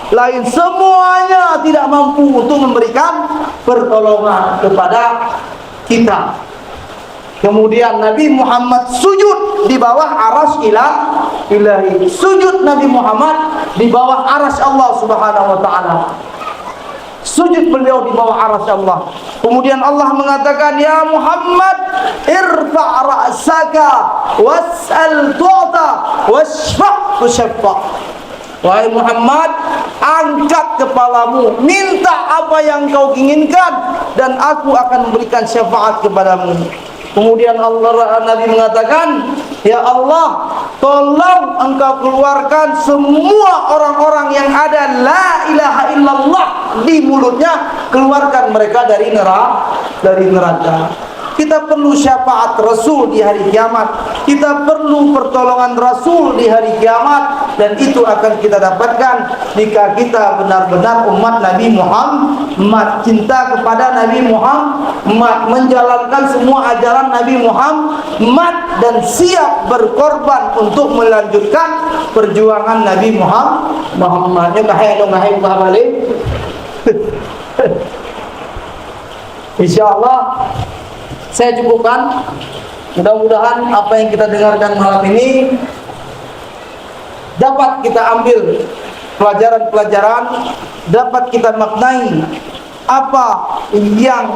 lain. Semuanya tidak mampu untuk memberikan pertolongan kepada kita. Kemudian Nabi Muhammad sujud di bawah arasy ilahi. Sujud Nabi Muhammad di bawah arasy Allah Subhanahu wa taala. Sujud beliau di bawah arasy Allah. Kemudian Allah mengatakan, ya Muhammad, irfa' ra'saka was'al tu'ta washfa' tushaffa. Wahai Muhammad, angkat kepalamu, minta apa yang kau inginkan, dan aku akan memberikan syafaat kepadamu. Kemudian Nabi mengatakan, ya Allah, tolong engkau keluarkan semua orang-orang yang ada la ilaha illallah di mulutnya, keluarkan mereka dari neraka. Kita perlu syafaat Rasul di hari kiamat. Kita perlu pertolongan Rasul di hari kiamat. Dan itu akan kita dapatkan jika kita benar-benar umat Nabi Muhammad, cinta kepada Nabi Muhammad, menjalankan semua ajaran Nabi Muhammad, dan siap berkorban untuk melanjutkan perjuangan Nabi Muhammad. Insyaallah saya cukupkan. Mudah-mudahan apa yang kita dengarkan malam ini dapat kita ambil pelajaran-pelajaran, dapat kita maknai apa yang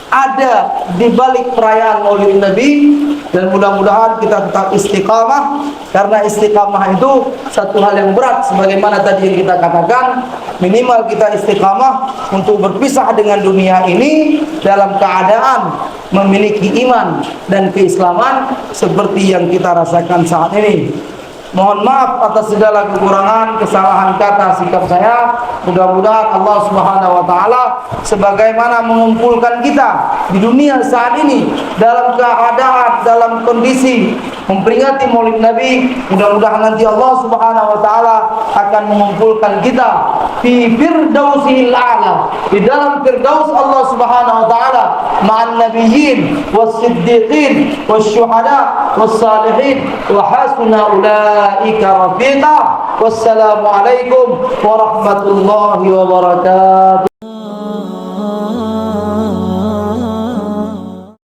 ada di balik perayaan Maulid Nabi, dan mudah-mudahan kita tetap istiqamah, karena istiqamah itu satu hal yang berat. Sebagaimana tadi yang kita katakan, minimal kita istiqamah untuk berpisah dengan dunia ini dalam keadaan memiliki iman dan keislaman seperti yang kita rasakan saat ini. Mohon maaf atas segala kekurangan, kesalahan kata, sikap saya. Mudah-mudahan Allah Subhanahu wa taala sebagaimana mengumpulkan kita di dunia saat ini dalam keadaan, dalam kondisi memperingati Maulid Nabi, mudah-mudahan nanti Allah Subhanahu wa taala akan mengumpulkan kita di firdausil a'la, di dalam firdaus Allah Subhanahu wa taala, ma'an nabiyyin was-siddiqin wasyuhada was-salihin wa hasuna ulaika rafiqa. Wassalamualaikum warahmatullahi wabarakatuh.